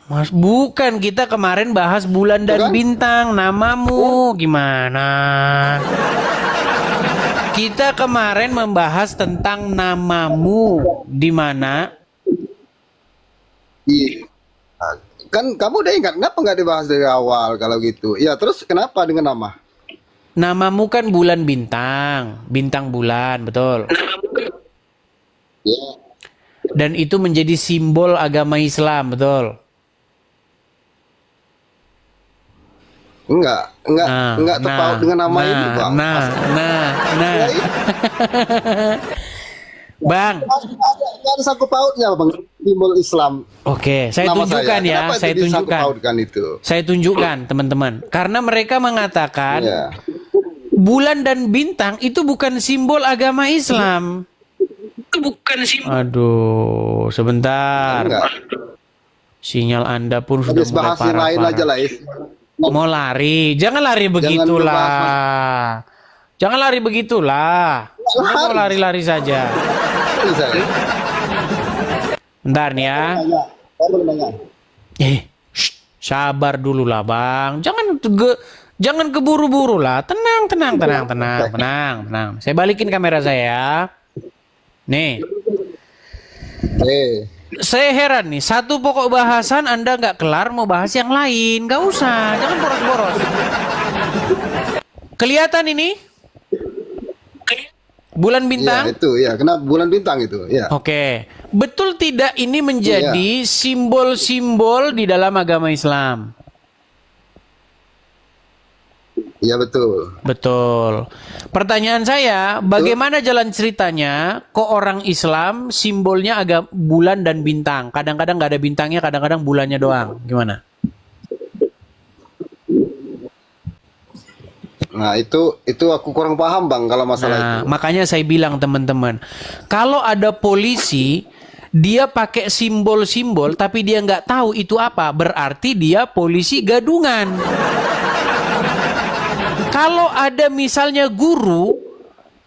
A: Mas, bukan, kita kemarin bahas bulan dan
G: Bukan?
A: bintang, namamu gimana? Kita kemarin membahas tentang namamu, di mana
G: Iya. Nah, kan kamu udah ingat, kenapa nggak dibahas dari awal kalau gitu? Ya terus kenapa dengan nama?
A: namamu kan bulan bintang, bintang bulan, betul.
G: Ya.
A: Dan itu menjadi simbol agama Islam, betul.
G: Enggak terpaut dengan nama ini, Bang.
A: Nah. Bang,
G: Ada sangkut pautnya, Bang, simbol Islam.
A: oke, saya
G: Nama
A: tunjukkan ya,
G: Kenapa
A: saya
G: itu disangkut
A: tunjukkan.
G: pautkan itu?
A: Saya tunjukkan, teman-teman. Karena mereka mengatakan
G: Ya.
A: bulan dan bintang itu bukan simbol agama Islam. Itu bukan simbol. Aduh, sebentar.
G: Enggak.
A: Sinyal Anda pun sudah
G: Habis
A: mulai
G: bahas yang lain aja lah, Is.
A: Mau lari, jangan lari begitulah. Jangan lari begitulah. Anda mau lari-lari saja.
G: Bisa.
A: Bentar nih ya.
G: Saya boleh nanya.
A: Sabar dulu lah, Bang. Jangan keburu-buru lah. Tenang. Saya balikin kamera saya ya. Nih. Saya heran nih, satu pokok bahasan Anda nggak kelar, mau bahas yang lain. Nggak usah, jangan boros-boros. Kelihatan ini? Bulan
G: Iya,
A: bintang?
G: itu ya. Kenapa bulan bintang itu? Ya.
A: Oke. Betul tidak ini menjadi simbol-simbol di dalam agama Islam?
G: Iya, betul.
A: Betul. Pertanyaan saya, bagaimana jalan ceritanya kok orang Islam simbolnya agak bulan dan bintang? Kadang-kadang nggak ada bintangnya, kadang-kadang bulannya doang. Gimana?
G: Nah, itu aku kurang paham, Bang, kalau masalah itu.
A: Nah, makanya saya bilang teman-teman, kalau ada polisi dia pakai simbol-simbol tapi dia nggak tahu itu apa, berarti dia polisi gadungan. Kalau ada misalnya guru,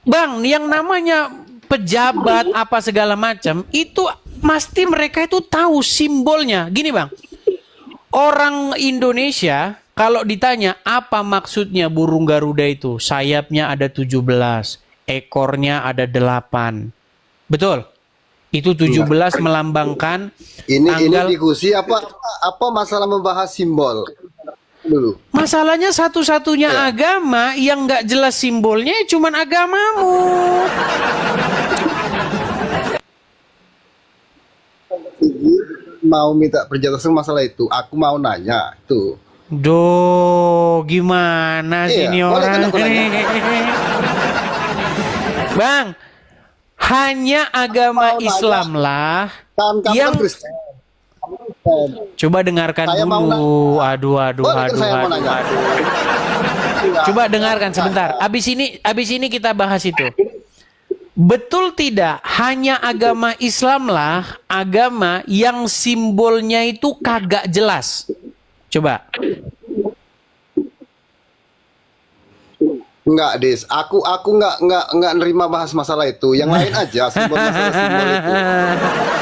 A: Bang, yang namanya pejabat apa segala macam, itu pasti mereka itu tahu simbolnya. Gini, Bang, orang Indonesia kalau ditanya apa maksudnya burung Garuda itu, sayapnya ada 17, ekornya ada 8. Betul? Itu 17 melambangkan
G: Ini
A: tanggal.
G: diskusi apa masalah membahas simbol dulu.
A: Masalahnya satu-satunya agama yang nggak jelas simbolnya ya cuman agamamu.
G: Mau minta penjelasan masalah itu, aku mau nanya itu.
A: Gimana sih
G: Iya,
A: ini
G: boleh kan
A: orang?
G: aku nanya?
A: Bang, hanya agama
G: Mau nanya.
A: Islam lah
G: Kan kamu
A: yang
G: kan Kristen. Kamu Kristen.
A: coba dengarkan
G: Saya mau
A: dulu. Aduh.
G: Boleh kan saya mau nanya?
A: Coba dengarkan sebentar. Abis ini kita bahas itu. Betul tidak? Hanya agama Islam lah agama yang simbolnya itu kagak jelas. Coba.
G: Enggak, Des. Aku enggak nerima bahas masalah itu. Yang lain aja simbol masalah simbol itu.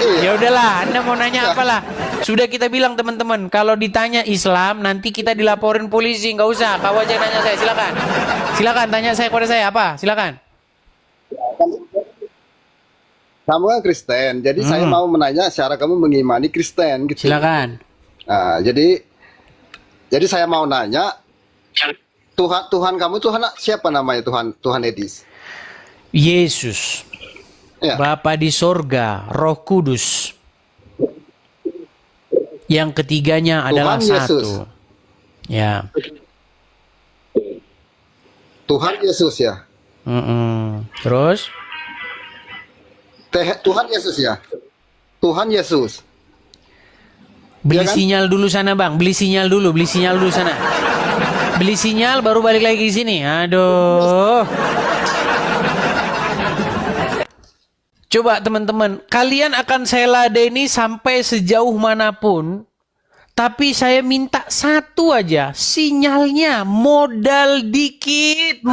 G: Iya.
A: Ya udahlah, Anda mau nanya apalah. Sudah kita bilang teman-teman, kalau ditanya Islam nanti kita dilaporin polisi, nggak usah. Kau aja nanya saya, silakan. Silakan tanya saya kepada saya apa? Silakan.
G: Kamu kan Kristen, jadi saya mau menanya secara kamu mengimani Kristen gitu.
A: Silakan.
G: Nah, jadi saya mau nanya, Tuhan kamu Tuhan siapa namanya Tuhan Edis?
A: Yesus.
G: Ya.
A: Bapa di sorga, Roh Kudus. Yang ketiganya adalah
G: Tuhan Yesus.
A: satu. Ya.
G: Tuhan Yesus ya.
A: Terus?
G: Tuhan Yesus ya. Tuhan Yesus.
A: Beli
G: Iya kan?
A: sinyal dulu sana, Bang. Beli sinyal dulu sana. Beli sinyal baru balik lagi ke sini. Aduh. Coba teman-teman, kalian akan saya ladeni sampai sejauh manapun. Tapi saya minta satu aja, sinyalnya modal dikit.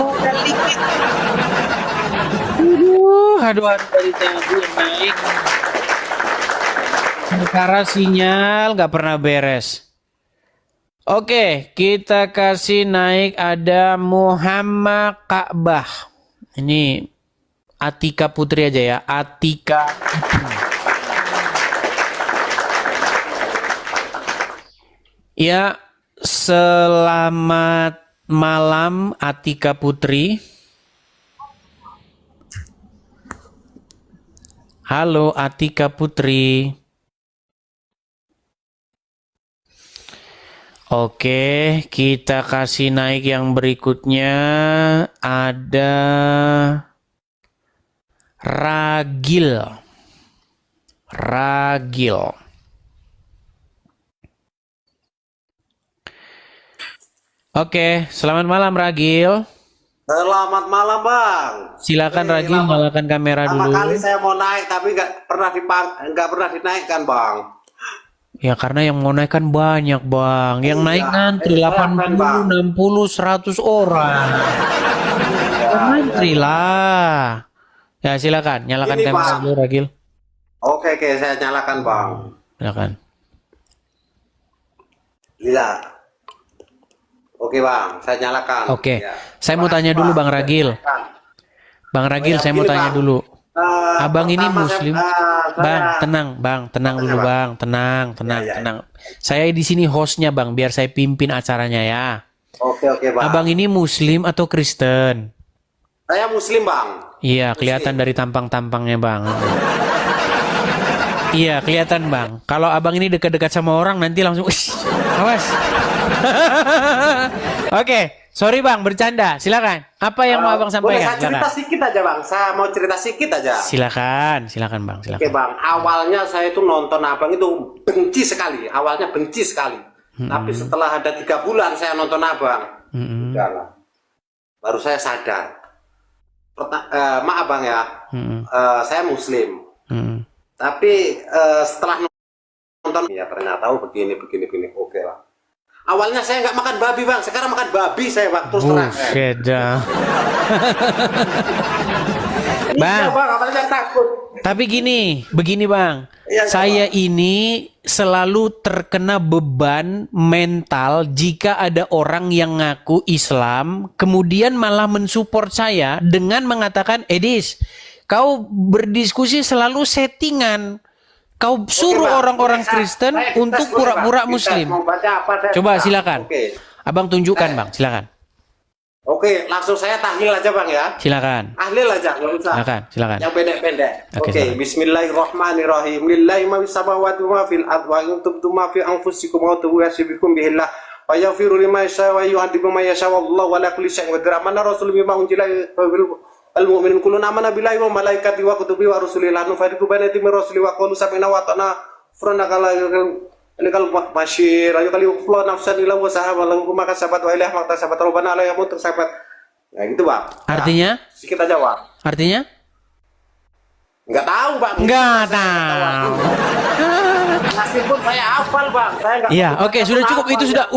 A: Aduh dari tadi yang naik. Perkara sinyal nggak pernah beres. Oke, kita kasih naik ada Muhammad Ka'bah. Ini Atika Putri aja ya, Atika Putri. Ya, selamat malam Atika Putri. Halo Atika Putri. Oke, kita kasih naik yang berikutnya. Ada Ragil. Ragil. Oke, selamat malam Ragil.
H: Selamat malam Bang.
A: Silakan Ragil nyalakan kamera
H: Pertama
A: dulu.
H: kali saya mau naik tapi nggak pernah dinaikkan Bang.
A: Ya karena yang mau naik kan banyak Bang. Yang naik ngantri 80, 60, 100 orang. Ngantri lah. Ya silakan nyalakan
H: Ini,
A: kamera
H: Bang.
A: dulu Ragil.
H: Oke saya nyalakan Bang.
A: Silakan.
H: Iya. Oke Bang, saya nyalakan.
A: Oke.
H: Ya.
A: Saya mau tanya dulu Bang Ragil. Bang Ragil,
H: ya,
A: saya mau
H: gini,
A: tanya
H: Bang.
A: dulu. Abang ini
H: Pertama
A: Muslim.
H: saya-
A: Bang, tenang dulu Bang. Tenang. Saya di sini hostnya Bang, biar saya pimpin acaranya ya.
H: Oke Bang.
A: Abang ini Muslim atau Kristen?
H: Saya Muslim Bang.
A: Iya, kelihatan dari tampang-tampangnya Bang. Iya, kelihatan Bang. Kalau abang ini dekat-dekat sama orang nanti langsung, "Ush, awas." Oke, sorry Bang, bercanda. Silakan. Apa yang mau abang
H: Boleh
A: sampaikan?
H: saya cerita sedikit aja Bang. Saya mau cerita sedikit aja.
A: Silakan Bang.
H: Oke
A: Silakan.
H: Bang, awalnya saya itu nonton Abang itu benci sekali. Awalnya benci sekali. Tapi setelah ada 3 bulan saya nonton Abang, udahlah. Baru saya sadar. Maaf Bang ya, saya Muslim. Tapi setelah nonton, ya ternyata begini. Oke lah. Awalnya saya nggak makan babi Bang, sekarang makan babi saya Bang. Terus terang.
A: Buset dah.
H: Iya,
A: Bang.
H: Bang, awalnya takut.
A: Tapi begini Bang.
H: Iya,
A: Saya ini selalu terkena beban mental jika ada orang yang ngaku Islam, kemudian malah mensupport saya dengan mengatakan, Edis, kau berdiskusi selalu settingan. Kau suruh
H: Bang.
A: orang-orang
H: Oke,
A: Kristen
H: saya dites
A: untuk
H: boleh,
A: pura-pura
H: Bang?
A: Muslim.
H: Dites, mau baca apa, saya
A: Coba
H: buka.
A: silakan.
H: Oke.
A: Abang tunjukkan Bang, silakan.
H: Oke, langsung saya tahlil aja Bang ya.
A: Silakan.
H: Tahlil aja, nggak usah.
A: Silakan.
H: Yang pendek-pendek.
A: Oke,
H: Oke,
A: silakan.
H: Bismillahirrahmanirrahim. Lillahi ma fis samawati wa ma fil ardi wa in tubtum ma fi anfusikum wa tuwasibikum bihillah. Wa yaghfiru liman yasha wa yu'adibu man yasha wallahu ala kulli syai'in qadir. Amana rasul bima unzila al-mu'minun kullun amana billahi wa malaikatihi wa kutubihi wa rusulihi la nufarriqu baina ahadin min rusulihi wa qalu sami'na wa ata'na ghufranaka ini kalau Bashir, ayo kali upload nafsan ilah wa sahabat lalu maka sahabat wa ilah maka sahabat robana ala yamu tersahabat. Nah gitu Bang.
A: Artinya?
H: Nah, sedikit aja Bang.
A: Artinya?
H: Nggak tahu Bang.
A: Nggak tahu.
H: Meskipun saya hafal Bang, saya nggak.
A: Iya, oke, sudah cukup. Itu sudah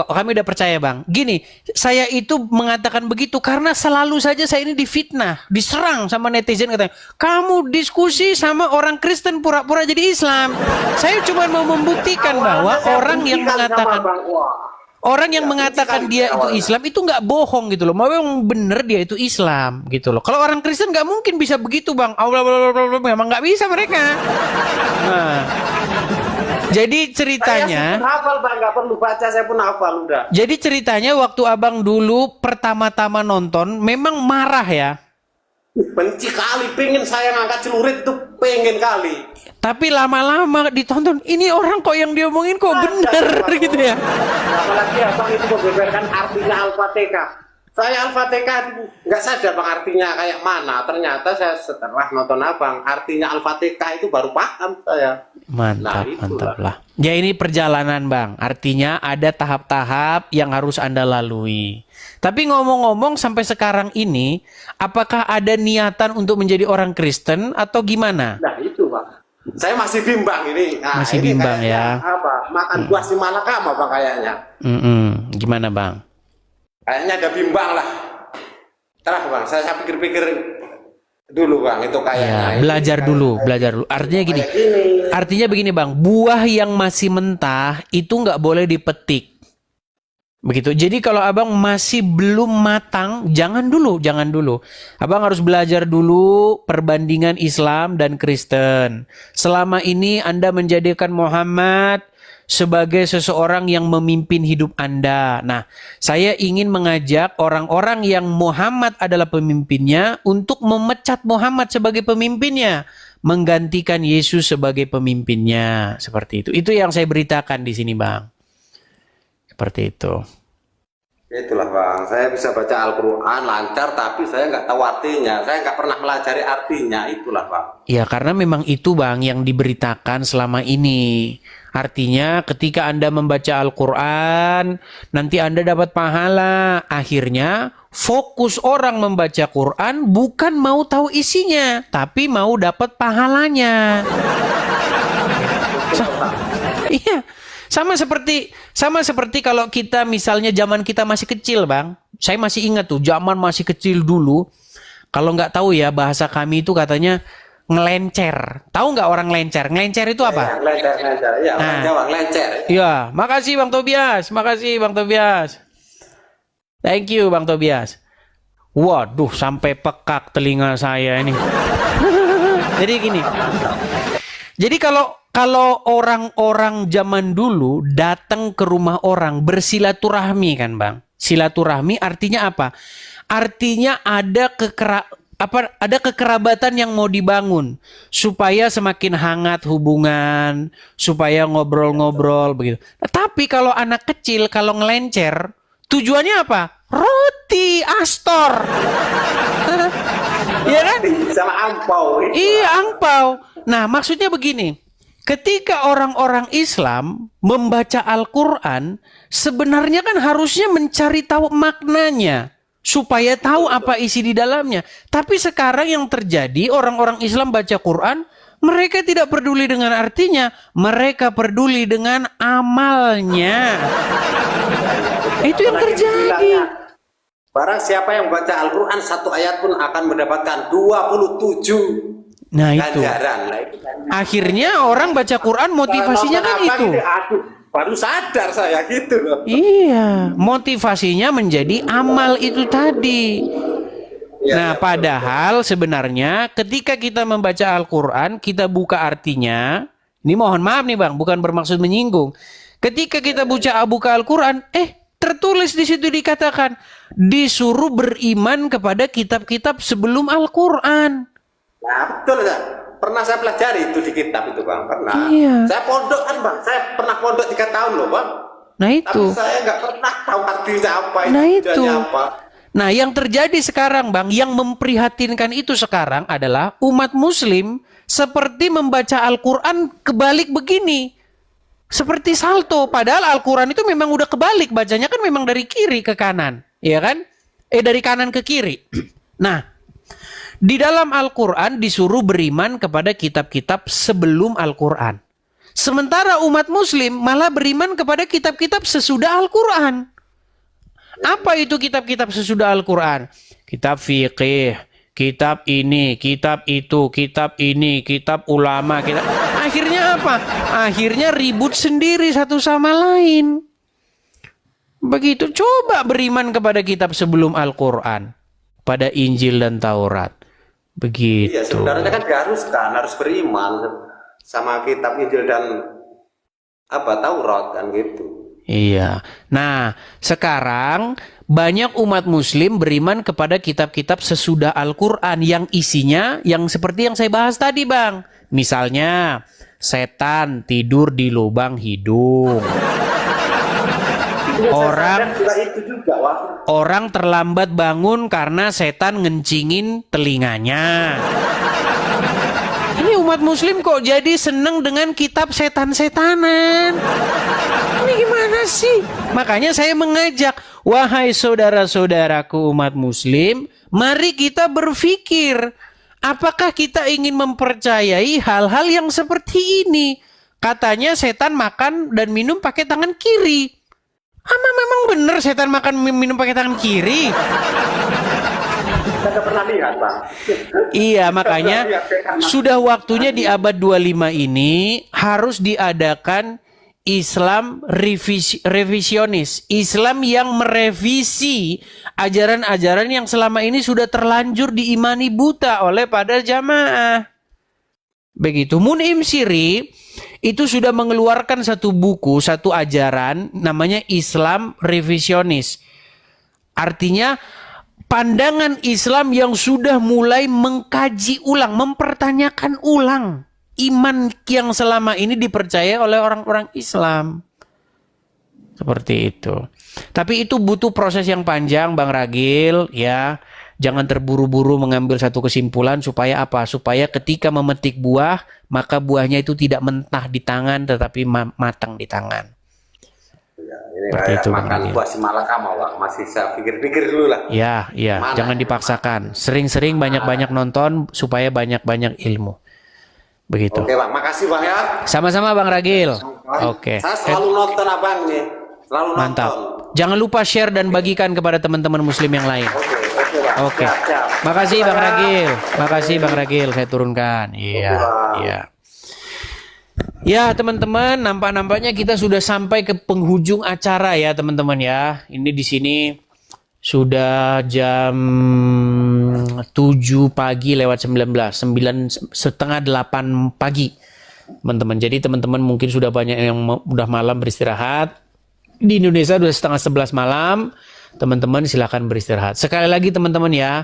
A: kami udah percaya Bang. Gini, saya itu mengatakan begitu karena selalu saja saya ini difitnah, diserang sama netizen katanya, "Kamu diskusi sama orang Kristen pura-pura jadi Islam." Saya cuma mau membuktikan bahwa orang yang mengatakan orang yang mengatakan dia itu Islam itu nggak bohong gitu loh. Memang bener dia itu Islam gitu loh. Kalau orang Kristen nggak mungkin bisa begitu Bang. Memang nggak bisa mereka. Nah, jadi ceritanya.
H: Saya pun hafal Bang, nggak perlu baca, saya pun hafal udah.
A: Jadi ceritanya waktu abang dulu pertama-tama nonton memang marah ya.
H: Benci kali, pengen saya ngangkat celurit itu pengen kali.
A: Tapi lama-lama ditonton, ini orang kok yang diomongin kok bener gitu ya.
H: Apalagi Abang itu membeberkan artinya Al-Fatihah. Saya Al-Fatihah nggak sadar Bang artinya kayak mana. Ternyata saya setelah nonton Abang, artinya Al-Fatihah itu baru paham saya.
A: Mantap,
H: Nah,
A: mantap lah. Ya ini perjalanan Bang, artinya ada tahap-tahap yang harus Anda lalui. Tapi ngomong-ngomong sampai sekarang ini, apakah ada niatan untuk menjadi orang Kristen atau gimana?
H: Nah itu Bang. Saya masih bimbang ini. Nah,
A: Masih
H: ini
A: bimbang
H: kayaknya
A: ya.
H: Apa? Makan buah si malakama Bang kayaknya.
A: Gimana Bang?
H: Kayaknya ada bimbang lah. Terus Bang, saya pikir-pikir dulu bang, itu kayaknya.
A: Ya, belajar dulu. Artinya gini, artinya begini bang, buah yang masih mentah itu nggak boleh dipetik. Begitu. Jadi kalau abang masih belum matang, jangan dulu. Abang harus belajar dulu perbandingan Islam dan Kristen. Selama ini Anda menjadikan Muhammad sebagai seseorang yang memimpin hidup Anda. Nah, saya ingin mengajak orang-orang yang Muhammad adalah pemimpinnya untuk memecat Muhammad sebagai pemimpinnya, menggantikan Yesus sebagai pemimpinnya. Seperti itu. Itu yang saya beritakan di sini, Bang. Seperti itu.
H: Itulah bang, saya bisa baca Al-Quran lancar, tapi saya nggak tahu artinya. Saya nggak pernah pelajari artinya, itulah bang.
A: Ya, karena memang itu bang yang diberitakan selama ini. Artinya ketika Anda membaca Al-Quran, nanti Anda dapat pahala. Akhirnya fokus orang membaca Quran bukan mau tahu isinya, tapi mau dapat pahalanya. Iya. Sama seperti kalau kita misalnya zaman kita masih kecil, Bang. Saya masih ingat tuh zaman masih kecil dulu. Kalau nggak tahu ya bahasa kami itu katanya ngelencer. Tahu nggak orang ngelencer? Ngelencer itu apa?
H: Ngelencer. Ya, orang Jawa ngelencer.
A: Iya, makasih Bang Tobias. Thank you Bang Tobias. Waduh, sampai pekak telinga saya ini. Jadi gini. Jadi kalau orang-orang zaman dulu datang ke rumah orang bersilaturahmi kan Bang. Silaturahmi artinya apa? Artinya ada kekerabatan yang mau dibangun supaya semakin hangat hubungan, supaya ngobrol-ngobrol begitu. Tapi kalau anak kecil kalau ngelencer, tujuannya apa? Roti, astor. Iya kan?
H: Sama angpau.
A: Iya, angpau. Nah, maksudnya begini. Ketika orang-orang Islam membaca Al-Quran, sebenarnya kan harusnya mencari tahu maknanya. Supaya tahu apa isi di dalamnya. Tapi sekarang yang terjadi, orang-orang Islam baca Quran, mereka tidak peduli dengan artinya. Mereka peduli dengan amalnya. Itu yang terjadi.
H: Barang siapa yang baca Al-Quran satu ayat pun akan mendapatkan 27
A: Nah itu.
H: ganjaran.
A: Akhirnya orang baca Quran motivasinya kan itu.
H: Aduh, baru sadar saya gitu loh.
A: Iya, motivasinya menjadi amal itu tadi. Nah, padahal sebenarnya ketika kita membaca Al-Quran, kita buka artinya. Ini mohon maaf nih Bang, bukan bermaksud menyinggung. Ketika kita buka Al-Quran, tertulis di situ dikatakan disuruh beriman kepada kitab-kitab sebelum Al-Quran.
H: Nah, betul ya. Pernah saya pelajari itu di kitab itu Bang, pernah.
A: Iya.
H: Saya pondok kan Bang, saya pernah pondok 3 tahun loh Bang.
A: Nah itu.
H: Tapi saya nggak pernah tahu artinya apa,
A: Nah itu.
H: tujuannya apa.
A: Nah yang terjadi sekarang Bang, yang memprihatinkan itu sekarang adalah umat muslim seperti membaca Al-Quran kebalik begini. Seperti salto, padahal Al-Quran itu memang udah kebalik, bacanya kan memang dari kiri ke kanan, ya kan? Dari kanan ke kiri. Nah, di dalam Al-Quran disuruh beriman kepada kitab-kitab sebelum Al-Quran. Sementara umat muslim malah beriman kepada kitab-kitab sesudah Al-Quran. Apa itu kitab-kitab sesudah Al-Quran? Kitab fiqih, kitab ini, kitab itu, kitab ini, kitab ulama. Akhirnya apa? Akhirnya ribut sendiri satu sama lain. Begitu, coba beriman kepada kitab sebelum Al-Quran. Pada Injil dan Taurat. Begitu.
H: Iya, sebenarnya kan diharuskan, harus beriman sama kitab Injil dan Taurat kan gitu.
A: Iya. Nah, sekarang banyak umat muslim beriman kepada kitab-kitab sesudah Al-Quran yang isinya yang seperti yang saya bahas tadi, Bang. Misalnya, setan tidur di lubang hidung. Orang terlambat bangun karena setan ngencingin telinganya. Ini umat muslim kok jadi seneng dengan kitab setan-setanan. Ini gimana sih? Makanya saya mengajak, wahai saudara-saudaraku umat muslim, mari kita berpikir, apakah kita ingin mempercayai hal-hal yang seperti ini? Katanya setan makan dan minum pakai tangan kiri. Memang benar setan makan minum pakai tangan kiri?
H: Kita nggak pernah lihat, Bang.
A: Iya, makanya sudah waktunya di abad 25 ini harus diadakan Islam revisionis. Islam yang merevisi ajaran-ajaran yang selama ini sudah terlanjur diimani buta oleh pada jamaah. Begitu. Mun'im Siri itu sudah mengeluarkan satu buku, satu ajaran namanya Islam revisionis. Artinya pandangan Islam yang sudah mulai mengkaji ulang, mempertanyakan ulang iman yang selama ini dipercaya oleh orang-orang Islam. Seperti itu. Tapi itu butuh proses yang panjang, Bang Ragil, ya. Jangan terburu-buru mengambil satu kesimpulan supaya apa? Supaya ketika memetik buah, maka buahnya itu tidak mentah di tangan tetapi matang di tangan.
H: Ya, ini
A: Seperti
H: kayak
A: itu, Bang
H: makan
A: Ragil.
H: buah si malakama, Bang. Masih saya pikir-pikir dulu lah.
A: Ya, ya,
H: Mana
A: jangan
H: ini?
A: dipaksakan. Sering-sering banyak-banyak nonton supaya banyak-banyak ilmu. Begitu.
H: Oke, Bang. Makasih, Bang ya.
A: Sama-sama Bang Ragil. Oke.
H: Saya selalu nonton Abang nih. Selalu
A: Mantap.
H: nonton.
A: Jangan lupa share dan bagikan kepada teman-teman muslim yang lain.
H: Oke, Bang.
A: Oke.
H: Siap, siap.
A: Makasih Bang
H: Bang.
A: Ragil. Makasih Bang Ragil, saya turunkan. Iya,
H: Bang.
A: iya. Ya, teman-teman, nampak-nampaknya kita sudah sampai ke penghujung acara ya, teman-teman ya. Ini di sini sudah jam 7 pagi lewat 9:30 8 pagi. Teman-teman. Jadi teman-teman mungkin sudah banyak yang udah malam beristirahat. Di Indonesia sudah 10:30 malam. Teman-teman silakan beristirahat. Sekali lagi teman-teman ya.